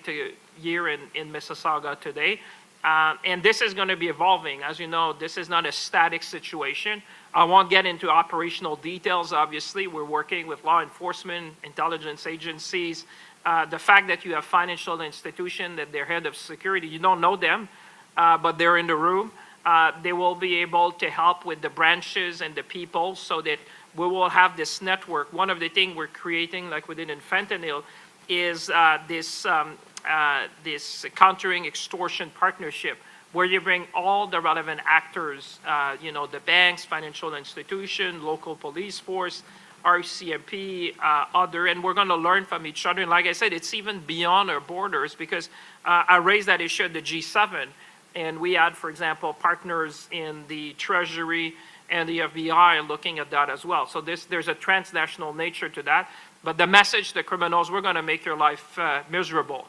here in Mississauga today. And this is going to be evolving. As you know, this is not a static situation. I won't get into operational details, obviously. We're working with law enforcement, intelligence agencies. The fact that you have financial institutions, that they're head of security, you don't know them, but they're in the room. They will be able to help with the branches and the people so that we will have this network. One of the things we're creating, like we did in fentanyl, is this countering extortion partnership, where you bring all the relevant actors, the banks, financial institution, local police force, RCMP, other, and we're going to learn from each other. And like I said, it's even beyond our borders, because I raised that issue at the G7, and we had, for example, partners in the Treasury and the FBI looking at that as well. So there's a transnational nature to that. But the message to criminals, we're going to make your life miserable.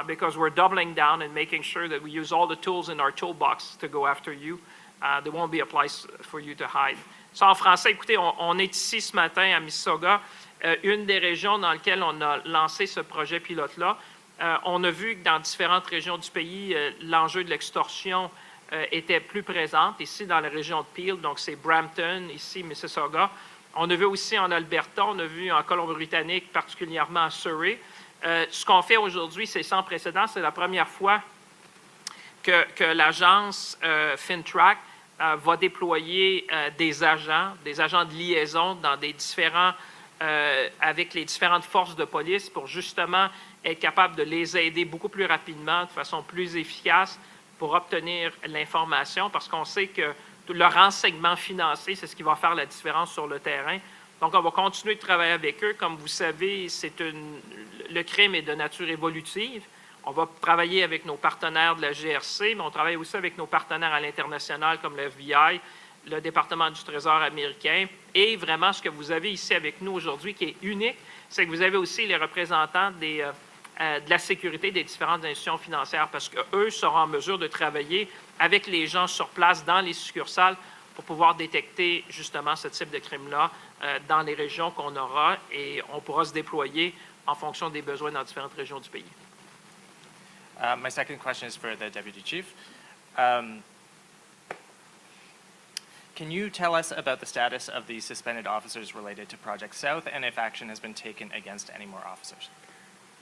Because we're doubling down and making sure that we use all the tools in our toolbox to go after you. There won't be a place for you to hide. So en français, écoutez, on est ici ce matin à Mississauga, une des régions dans lesquelles on a lancé ce projet pilote-là. On a vu que dans différentes régions du pays, l'enjeu de l'extorsion était plus présent. Ici, dans la région de Peel, donc c'est Brampton, ici, Mississauga. On a vu aussi en Alberta, on a vu en Colombie-Britannique, particulièrement à Surrey. Ce qu'on fait aujourd'hui, c'est sans précédent. C'est la première fois que l'agence FINTRAC va déployer des agents de liaison dans des différents, avec les différentes forces de police pour justement être capable de les aider beaucoup plus rapidement, de façon plus efficace pour obtenir l'information, parce qu'on sait que le renseignement financier, c'est ce qui va faire la différence sur le terrain. Donc, on va continuer de travailler avec eux. Comme vous savez, le crime est de nature évolutive. On va travailler avec nos partenaires de la GRC, mais on travaille aussi avec nos partenaires à l'international comme le FBI, le département du Trésor américain. Et vraiment, ce que vous avez ici avec nous aujourd'hui qui est unique, c'est que vous avez aussi les représentants de la sécurité des différentes institutions financières parce qu'eux seront en mesure de travailler avec les gens sur place dans les succursales pour pouvoir détecter justement ce type de crime-là dans les régions qu'on aura et on pourra se déployer en fonction des besoins dans différentes régions du pays. My second question is for the Deputy Chief. Can you tell us about the status of the suspended officers related to Project South and if action has been taken against any more officers?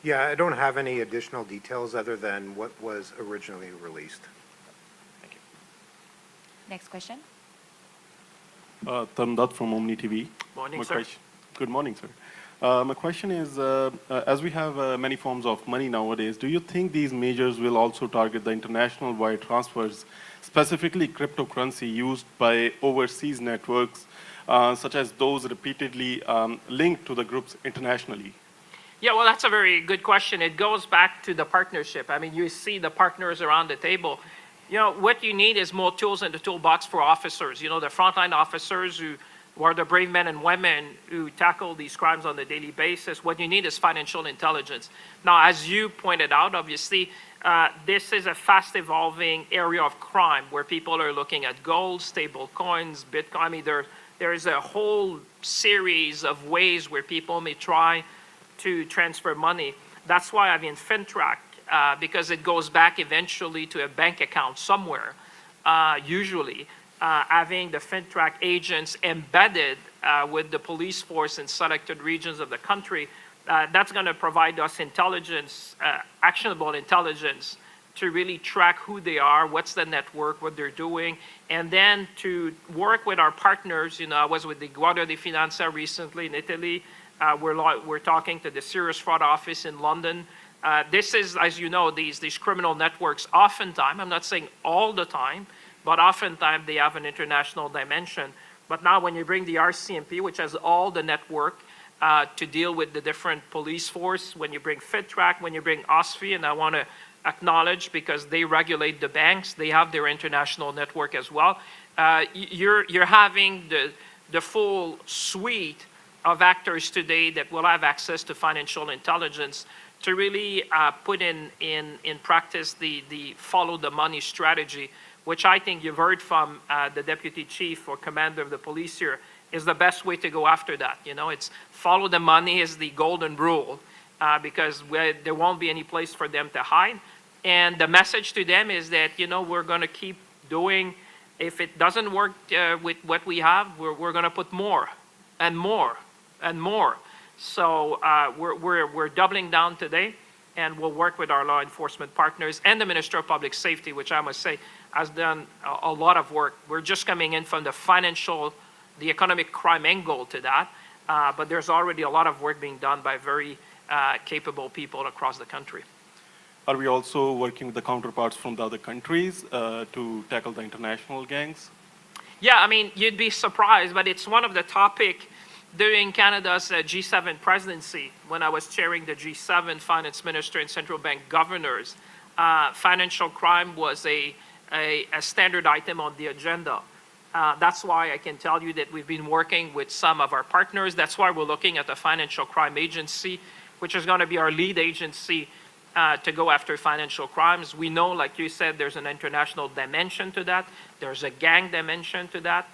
Yeah, I don't have any additional details other than what was originally released. Thank you. Next question. Tamdat from Omni TV. Morning, sir. Good morning, sir. My question is, as we have many forms of money nowadays, do you think these measures will also target the international wire transfers, specifically cryptocurrency used by overseas networks, such as those repeatedly linked to the groups internationally? Yeah, well, that's a very good question. It goes back to the partnership. I mean, you see the partners around the table. You know, what you need is more tools in the toolbox for officers. You know, the frontline officers who are the brave men and women who tackle these crimes on a daily basis. What you need is financial intelligence. Now, as you pointed out, obviously, this is a fast-evolving area of crime where people are looking at gold, stable coins, Bitcoin. I mean, there is a whole series of ways where people may try to transfer money. That's why I mean FINTRAC, because it goes back eventually to a bank account somewhere, usually. Having the FINTRAC agents embedded with the police force in selected regions of the country, that's going to provide us intelligence, actionable intelligence to really track who they are, what's the network, what they're doing, and then to work with our partners. You know, I was with the Guardia di Finanza recently in Italy. We're talking to the Serious Fraud Office in London. This is, as you know, these criminal networks oftentimes, I'm not saying all the time, but oftentimes they have an international dimension. But now when you bring the RCMP, which has all the network to deal with the different police force, when you bring FINTRAC, when you bring OSFI, and I want to acknowledge because they regulate the banks, they have their international network as well. You're having the full suite of actors today that will have access to financial intelligence to really put in practice the follow the money strategy, which I think you've heard from the Deputy Chief or Commander of the Police here, is the best way to go after that. You know, it's follow the money is the golden rule because there won't be any place for them to hide. And the message to them is that, you know, we're going to keep doing, if it doesn't work with what we have, we're going to put more and more and more. So we're doubling down today, and we'll work with our law enforcement partners and the Minister of Public Safety, which I must say has done a lot of work. We're just coming in from the economic crime angle to that, but there's already a lot of work being done by very capable people across the country. Are we also working with the counterparts from the other countries to tackle the international gangs? Yeah, I mean, you'd be surprised, but it's one of the topic during Canada's G7 presidency, when I was chairing the G7 finance minister and central bank governors. Financial crime was a standard item on the agenda. That's why I can tell you that we've been working with some of our partners. That's why we're looking at the Financial Crime Agency, which is going to be our lead agency to go after financial crimes. We know, like you said, there's an international dimension to that. There's a gang dimension to that.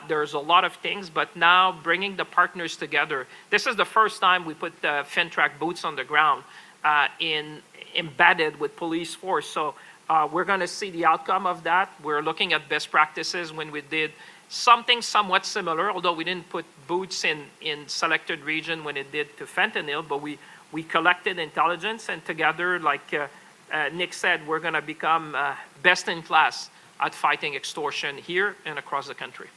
There's a lot of things, but now bringing the partners together. This is the first time we put the FINTRAC boots on the ground embedded with police force. So we're going to see the outcome of that. We're looking at best practices when we did something somewhat similar, although we didn't put boots in selected region when it did to fentanyl, but we collected intelligence and together, like Nick said, we're going to become best in class at fighting extortion here and across the country.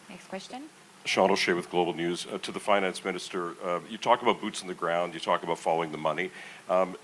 Next question. Sean O'Shea with Global News. To the Finance Minister, you talk about boots on the ground, you talk about following the money.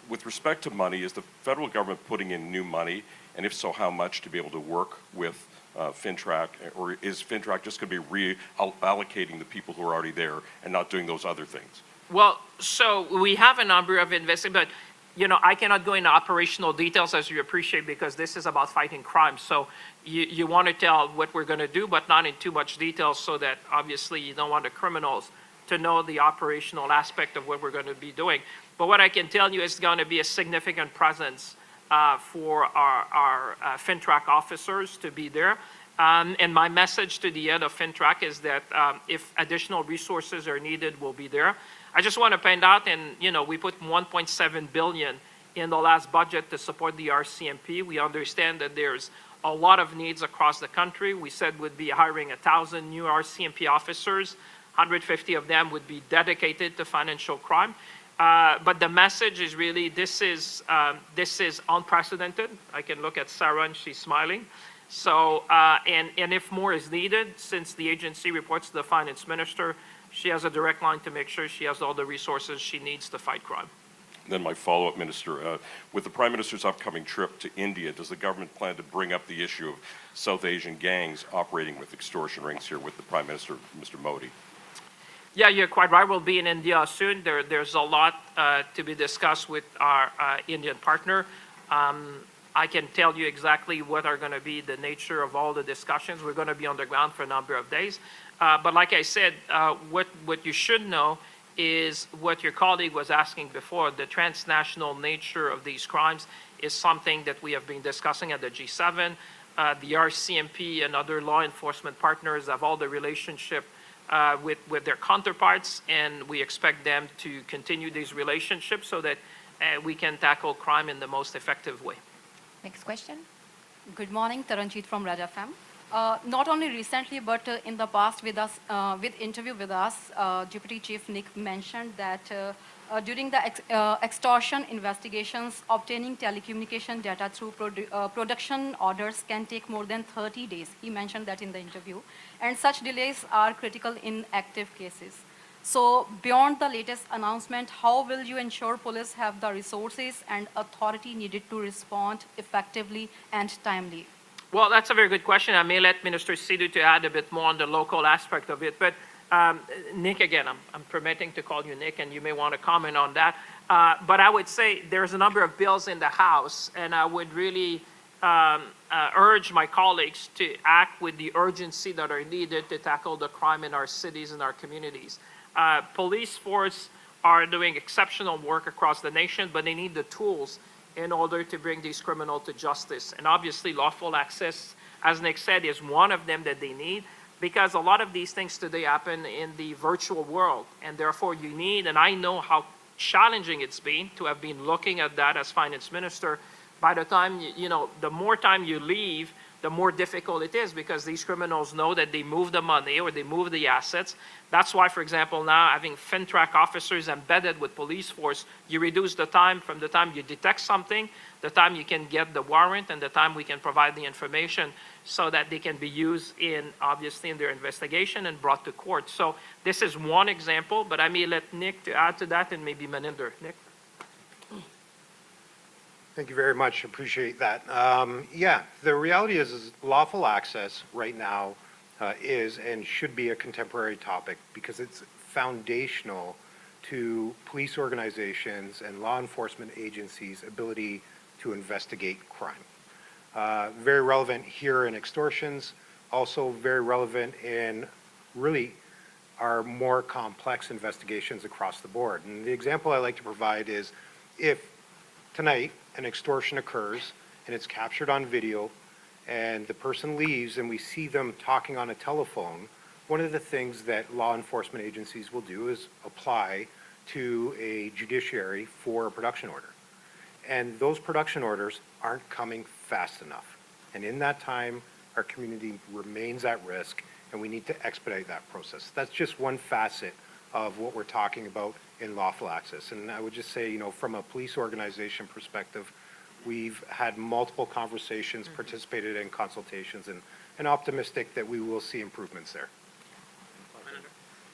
With respect to money, is the federal government putting in new money, and if so, how much to be able to work with FINTRAC, or is FINTRAC just going to be reallocating the people who are already there and not doing those other things? Well, so we have a number of investing, but I cannot go into operational details, as you appreciate, because this is about fighting crime. So you want to tell what we're going to do, but not in too much detail, so that obviously you don't want the criminals to know the operational aspect of what we're going to be doing. But what I can tell you is going to be a significant presence for our FINTRAC officers to be there. And my message to the head of FINTRAC is that if additional resources are needed, we'll be there. I just want to point out, and we put $1.7 billion in the last budget to support the RCMP. We understand that there's a lot of needs across the country. We said we'd be hiring 1,000 new RCMP officers. 150 of them would be dedicated to financial crime. But the message is really, this is unprecedented. I can look at Sarah and she's smiling. So, and if more is needed, since the agency reports to the finance minister, she has a direct line to make sure she has all the resources she needs to fight crime. Then my follow-up, Minister, with the Prime Minister's upcoming trip to India, does the government plan to bring up the issue of South Asian gangs operating with extortion rings here with the Prime Minister, Mr. Modi? Yeah, you're quite right. We'll be in India soon. There's a lot to be discussed with our Indian partner. I can tell you exactly what are going to be the nature of all the discussions. We're going to be on the ground for a number of days. But like I said, what you should know is what your colleague was asking before. The transnational nature of these crimes is something that we have been discussing at the G7. The RCMP and other law enforcement partners have all the relationship with their counterparts, and we expect them to continue these relationships so that we can tackle crime in the most effective way. Next question. Good morning, Taranjeet from Red FM. Not only recently, but in the past with interview with us, Deputy Chief Nick mentioned that during the extortion investigations, obtaining telecommunication data through production orders can take more than 30 days. He mentioned that in the interview. And such delays are critical in active cases. So beyond the latest announcement, how will you ensure police have the resources and authority needed to respond effectively and timely? Well, that's a very good question. I may let Minister Sidhu to add a bit more on the local aspect of it. But Nick, again, I'm permitting to call you Nick, and you may want to comment on that. But I would say there's a number of bills in the House, and I would really urge my colleagues to act with the urgency that are needed to tackle the crime in our cities and our communities. Police force are doing exceptional work across the nation, but they need the tools in order to bring these criminals to justice. And obviously, lawful access, as Nick said, is one of them that they need, because a lot of these things today happen in the virtual world, and therefore you need, and I know how challenging it's been to have been looking at that as finance minister. By the time, the more time you leave, the more difficult it is, because these criminals know that they move the money or they move the assets. That's why, for example, now having FINTRAC officers embedded with police force, you reduce the time from the time you detect something, the time you can get the warrant, and the time we can provide the information so that they can be used obviously in their investigation and brought to court. So this is one example, but I may let Nick to add to that, and maybe Maninder. Nick? Thank you very much. Appreciate that. Yeah, the reality is lawful access right now is and should be a contemporary topic, because it's foundational to police organizations and law enforcement agencies' ability to investigate crime. Very relevant here in extortions, also very relevant in really our more complex investigations across the board. And the example I like to provide is, if tonight an extortion occurs and it's captured on video and the person leaves and we see them talking on a telephone, one of the things that law enforcement agencies will do is apply to a judiciary for a production order. And those production orders aren't coming fast enough. And in that time, our community remains at risk, and we need to expedite that process. That's just one facet of what we're talking about in lawful access. And I would just say, from a police organization perspective, We've had multiple conversations, participated in consultations, and optimistic that we will see improvements there.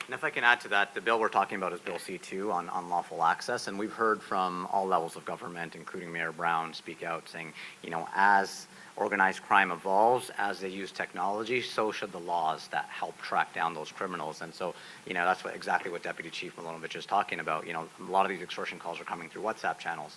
And if I can add to that, the bill we're talking about is Bill C2 on unlawful access, and we've heard from all levels of government, including Mayor Brown, speak out saying, as organized crime evolves, as they use technology, so should the laws that help track down those criminals. And so, that's exactly what Deputy Chief Milanovich is talking about. A lot of these extortion calls are coming through WhatsApp channels.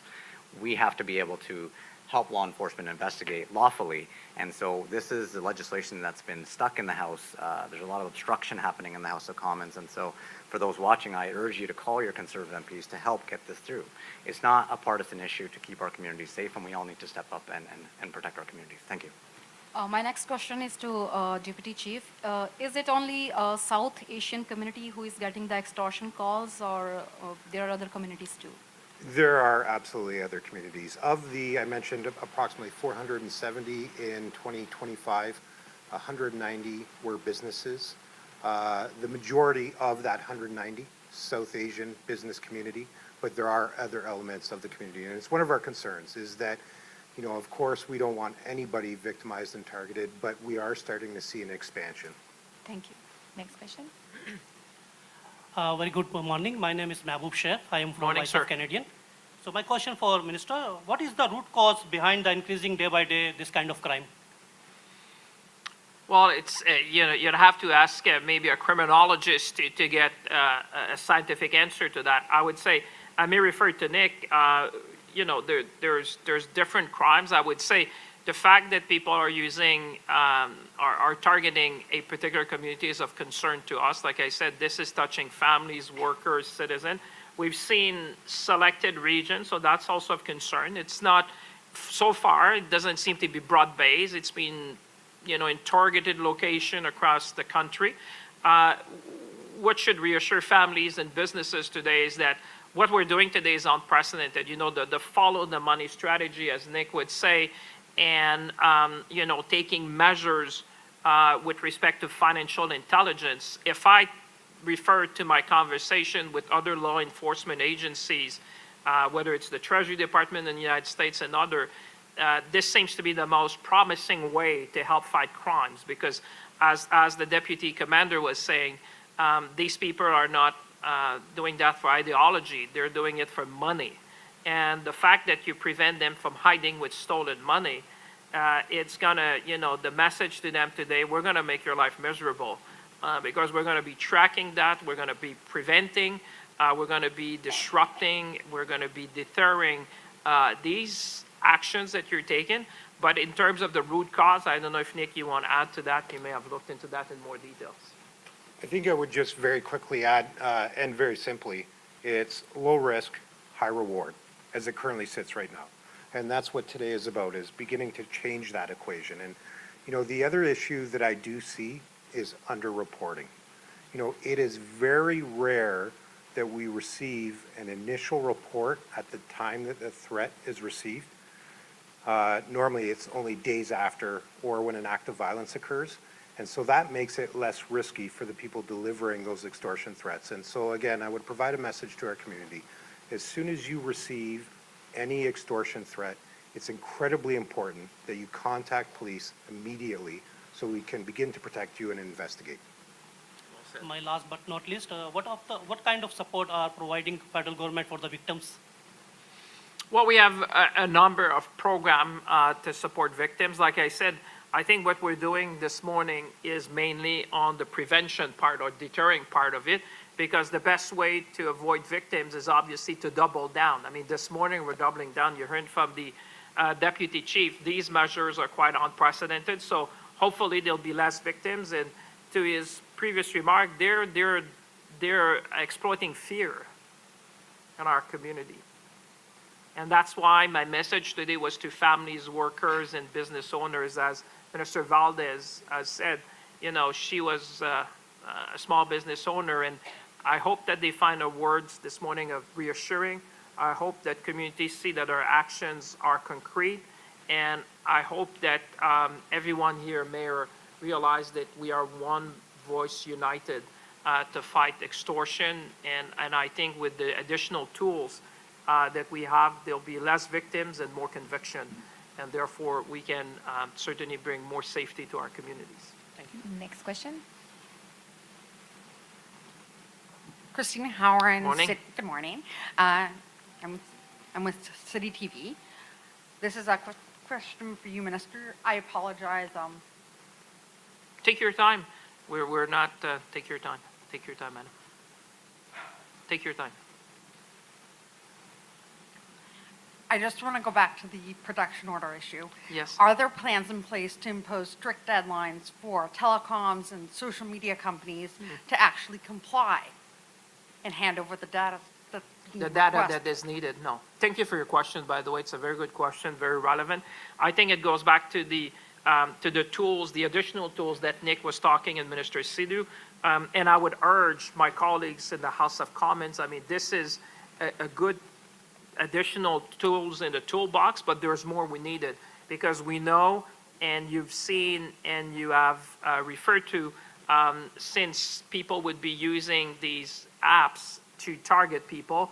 We have to be able to help law enforcement investigate lawfully. And so this is the legislation that's been stuck in the House. There's a lot of obstruction happening in the House of Commons. And so for those watching, I urge you to call your Conservative MPs to help get this through. It's not a partisan issue to keep our communities safe, and we all need to step up and protect our communities. Thank you. My next question is to Deputy Chief. Is it only South Asian community who is getting the extortion calls, or there are other communities too? There are absolutely other communities. I mentioned approximately 470 in 2025, 190 were businesses. The majority of that 190, South Asian business community, but there are other elements of the community. And it's one of our concerns is that, of course, we don't want anybody victimized and targeted, but we are starting to see an expansion. Thank you. Next question. Very good morning. My name is Mahbub Sheikh. I am from Morning, Vice sir. Canadian. So my question for Minister, what is the root cause behind the increasing day by day this kind of crime? Well, it's, you'd have to ask maybe a criminologist to get a scientific answer to that. I would say, I may refer to Nick, there's different crimes. I would say the fact that people are using, are targeting a particular community is of concern to us. Like I said, this is touching families, workers, citizens. We've seen selected regions, so that's also of concern. It's not, so far, it doesn't seem to be broad-based. It's been, in targeted location across the country. What should reassure families and businesses today is that what we're doing today is unprecedented. The follow the money strategy, as Nick would say, and, taking measures with respect to financial intelligence. If I refer to my conversation with other law enforcement agencies, whether it's the Treasury Department in the United States and other, this seems to be the most promising way to help fight crimes because as the Deputy Commander was saying, these people are not doing that for ideology, they're doing it for money. And the fact that you prevent them from hiding with stolen money, it's gonna, the message to them today, we're gonna make your life miserable. Because we're going to be tracking that, we're going to be preventing, we're going to be disrupting, we're going to be deterring these actions that you're taking. But in terms of the root cause, I don't know if, Nick, you want to add to that. You may have looked into that in more details. I think I would just very quickly add, and very simply, it's low risk, high reward, as it currently sits right now. And that's what today is about, is beginning to change that equation. And, the other issue that I do see is underreporting. It is very rare that we receive an initial report at the time that the threat is received. Normally, it's only days after or when an act of violence occurs. And so that makes it less risky for the people delivering those extortion threats. And so again, I would provide a message to our community. As soon as you receive any extortion threat, it's incredibly important that you contact police immediately so we can begin to protect you and investigate. My last but not least, what kind of support are providing federal government for the victims? Well, we have a number of programs to support victims. Like I said, I think what we're doing this morning is mainly on the prevention part or deterring part of it, because the best way to avoid victims is obviously to double down. I mean, this morning we're doubling down. You heard from the Deputy Chief, these measures are quite unprecedented, so hopefully there'll be less victims. And to his previous remark, they're exploiting fear in our community. And that's why my message today was to families, workers, and business owners, as Minister Valdez has said. She was a small business owner, and I hope that they find our words this morning of reassuring. I hope that communities see that our actions are concrete, and I hope that everyone here, Mayor, realize that we are one voice united to fight extortion, and I think with the additional tools that we have, there'll be less victims and more conviction, and therefore we can certainly bring more safety to our communities. Thank you. Next question. Christine Howard. Morning. Good morning. I'm with City TV. This is a question for you, Minister. I apologize. Take your time. We're not, take your time. Take your time, madam. Take your time. I just want to go back to the production order issue. Yes. Are there plans in place to impose strict deadlines for telecoms and social media companies to actually comply and hand over the data that's being The data requested? that is needed, no. Thank you for your question, by the way. It's a very good question, very relevant. I think it goes back to the tools, the additional tools that Nick was talking and Minister Sidhu. And I would urge my colleagues in the House of Commons, I mean, this is a good additional tools in the toolbox, but there's more we needed because we know, and you've seen, and you have referred to, since people would be using these apps to target people,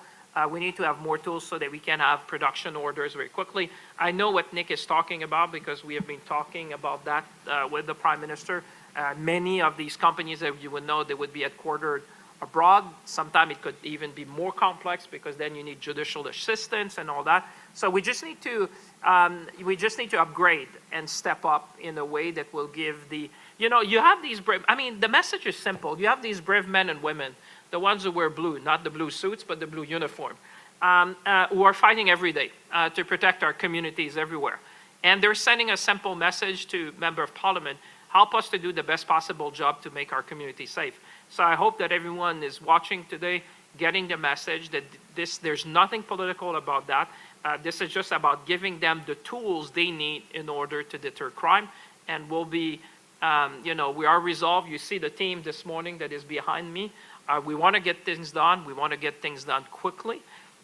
we need to have more tools so that we can have production orders very quickly. I know what Nick is talking about because we have been talking about that with the Prime Minister. Many of these companies, as you would know, they would be headquartered abroad. Sometimes it could even be more complex because then you need judicial assistance and all that. So we just need to upgrade and step up in a way that will give the, you have these brave, I mean, the message is simple. You have these brave men and women, the ones who wear blue, not the blue suits, but the blue uniform, who are fighting every day to protect our communities everywhere. And they're sending a simple message to Member of Parliament, help us to do the best possible job to make our community safe. So I hope that everyone is watching today, getting the message that there's nothing political about that. This is just about giving them the tools they need in order to deter crime. And we'll be, we are resolved. You see the team this morning that is behind me. We want to get things done. We want to get things done quickly.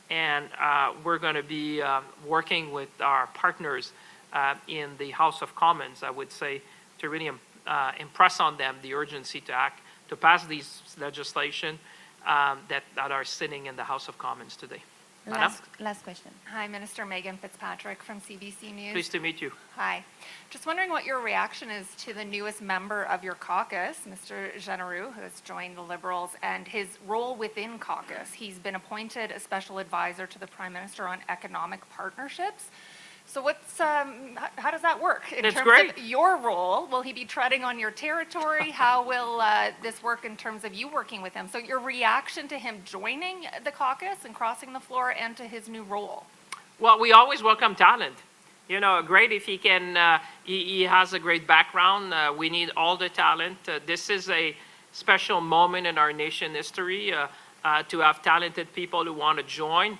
And we're going to be working with our partners in the House of Commons, I would say, to really impress on them the urgency to act, to pass these legislation that are sitting in the House of Commons today. Madam? Last question. Hi, Minister Megan Fitzpatrick from CBC News. Pleased to meet you. Hi. Just wondering what your reaction is to the newest member of your caucus, Mr. Jeanneret, who has joined the Liberals, and his role within caucus. He's been appointed a special advisor to the Prime Minister on economic partnerships. So what's, how does that work? In That's terms great. of your role, will he be treading on your territory? How will this work in terms of you working with him? So your reaction to him joining the caucus and crossing the floor and to his new role? Well, we always welcome talent. Great if he can, he has a great background. We need all the talent. This is a special moment in our nation history to have talented people who want to join.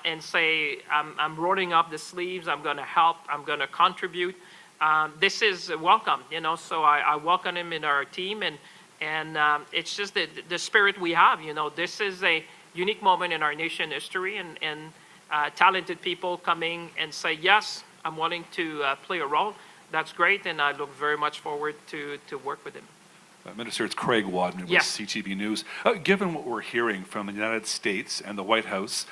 And say, I'm rolling up the sleeves, I'm going to help, I'm going to contribute. This is welcome, so I welcome him in our team, and it's just the spirit we have. This is a unique moment in our nation history, and talented people coming and say, yes, I'm willing to play a role. That's great, and I look very much forward to work with him. Minister, it's Craig Wadman with Yes. CTV News. Given what we're hearing from the United States and the White House,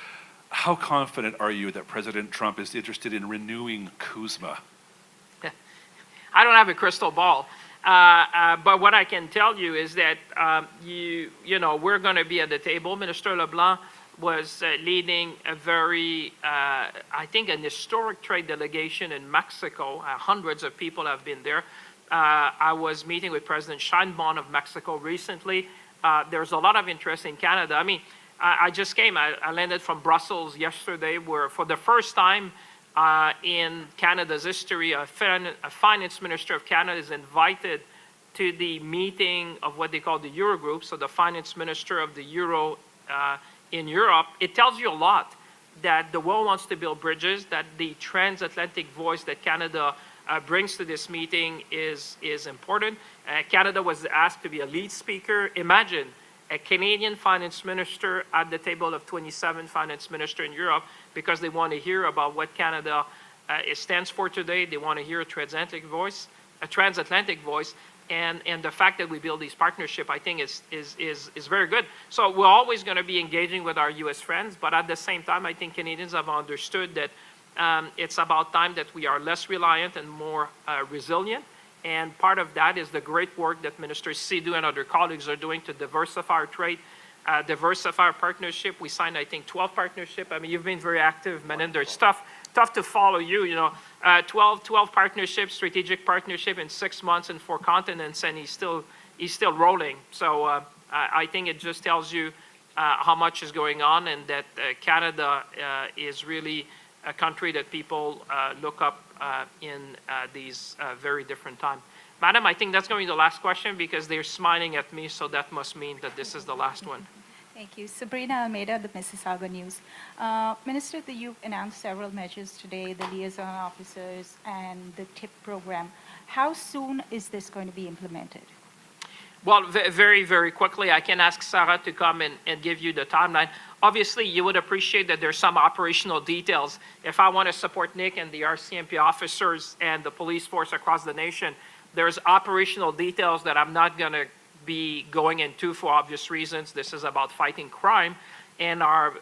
how confident are you that President Trump is interested in renewing CUSMA? I don't have a crystal ball, but what I can tell you is that we're going to be at the table. Minister LeBlanc was leading a very, I think, an historic trade delegation in Mexico. Hundreds of people have been there. I was meeting with President Sheinbaum of Mexico recently. There's a lot of interest in Canada. I mean, I just came, I landed from Brussels yesterday, where for the first time in Canada's history, a finance minister of Canada is invited to the meeting of what they call the Eurogroup, so the finance minister of the Euro in Europe. It tells you a lot that the world wants to build bridges, that the transatlantic voice that Canada brings to this meeting is important. Canada was asked to be a lead speaker. Imagine a Canadian finance minister at the table of 27 finance ministers in Europe, because they want to hear about what Canada stands for today. They want to hear a transatlantic voice. transatlantic voice. And the fact that we build these partnership, I think, is very good. So we're always going to be engaging with our U.S. friends, but at the same time, I think Canadians have understood that it's about time that we are less reliant and more resilient. And part of that is the great work that Minister Sidhu and other colleagues are doing to diversify our trade, diversify our partnership. We signed, I think, 12 partnership. I mean, you've been very active, Maninder. It's tough to follow you, 12 partnerships, strategic partnership in 6 months in 4 continents, and he's still rolling. So I think it just tells you how much is going on, and that Canada is really a country that people look up in these very different times. Madam, I think that's going to be the last question because they're smiling at me, so that must mean that this is the last one. Thank you. Sabrina Almeida, the Mississauga News. Minister, you've announced several measures today, the liaison officers and the TIP program. How soon is this going to be implemented? Well, very, very quickly. I can ask Sarah to come and give you the timeline. Obviously, you would appreciate that there's some operational details. If I want to support Nick and the RCMP officers and the police force across the nation, there's operational details that I'm not going to be going into for obvious reasons. This is about fighting crime. And our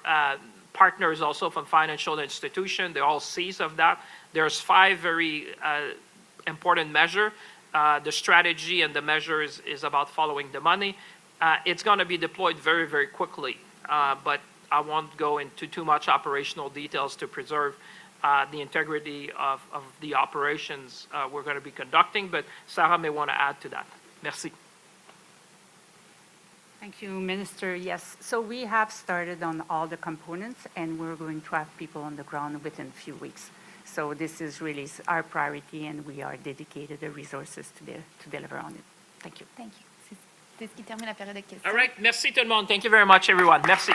partners also from financial institution, they're all C's of that. There's 5 very important measures. The strategy and the measures is about following the money. It's going to be deployed very, very quickly, but I won't go into too much operational details to preserve the integrity of the operations we're going to be conducting, but Sarah may want to add to that. Merci. Thank you, Minister. Yes, so we have started on all the components, and we're going to have people on the ground within a few weeks. So this is really our priority, and we are dedicated the resources to deliver on it. Thank you. Thank you. C'est ce qui termine la période de questions. All right. Merci tout le monde. Thank you very much, everyone. Merci.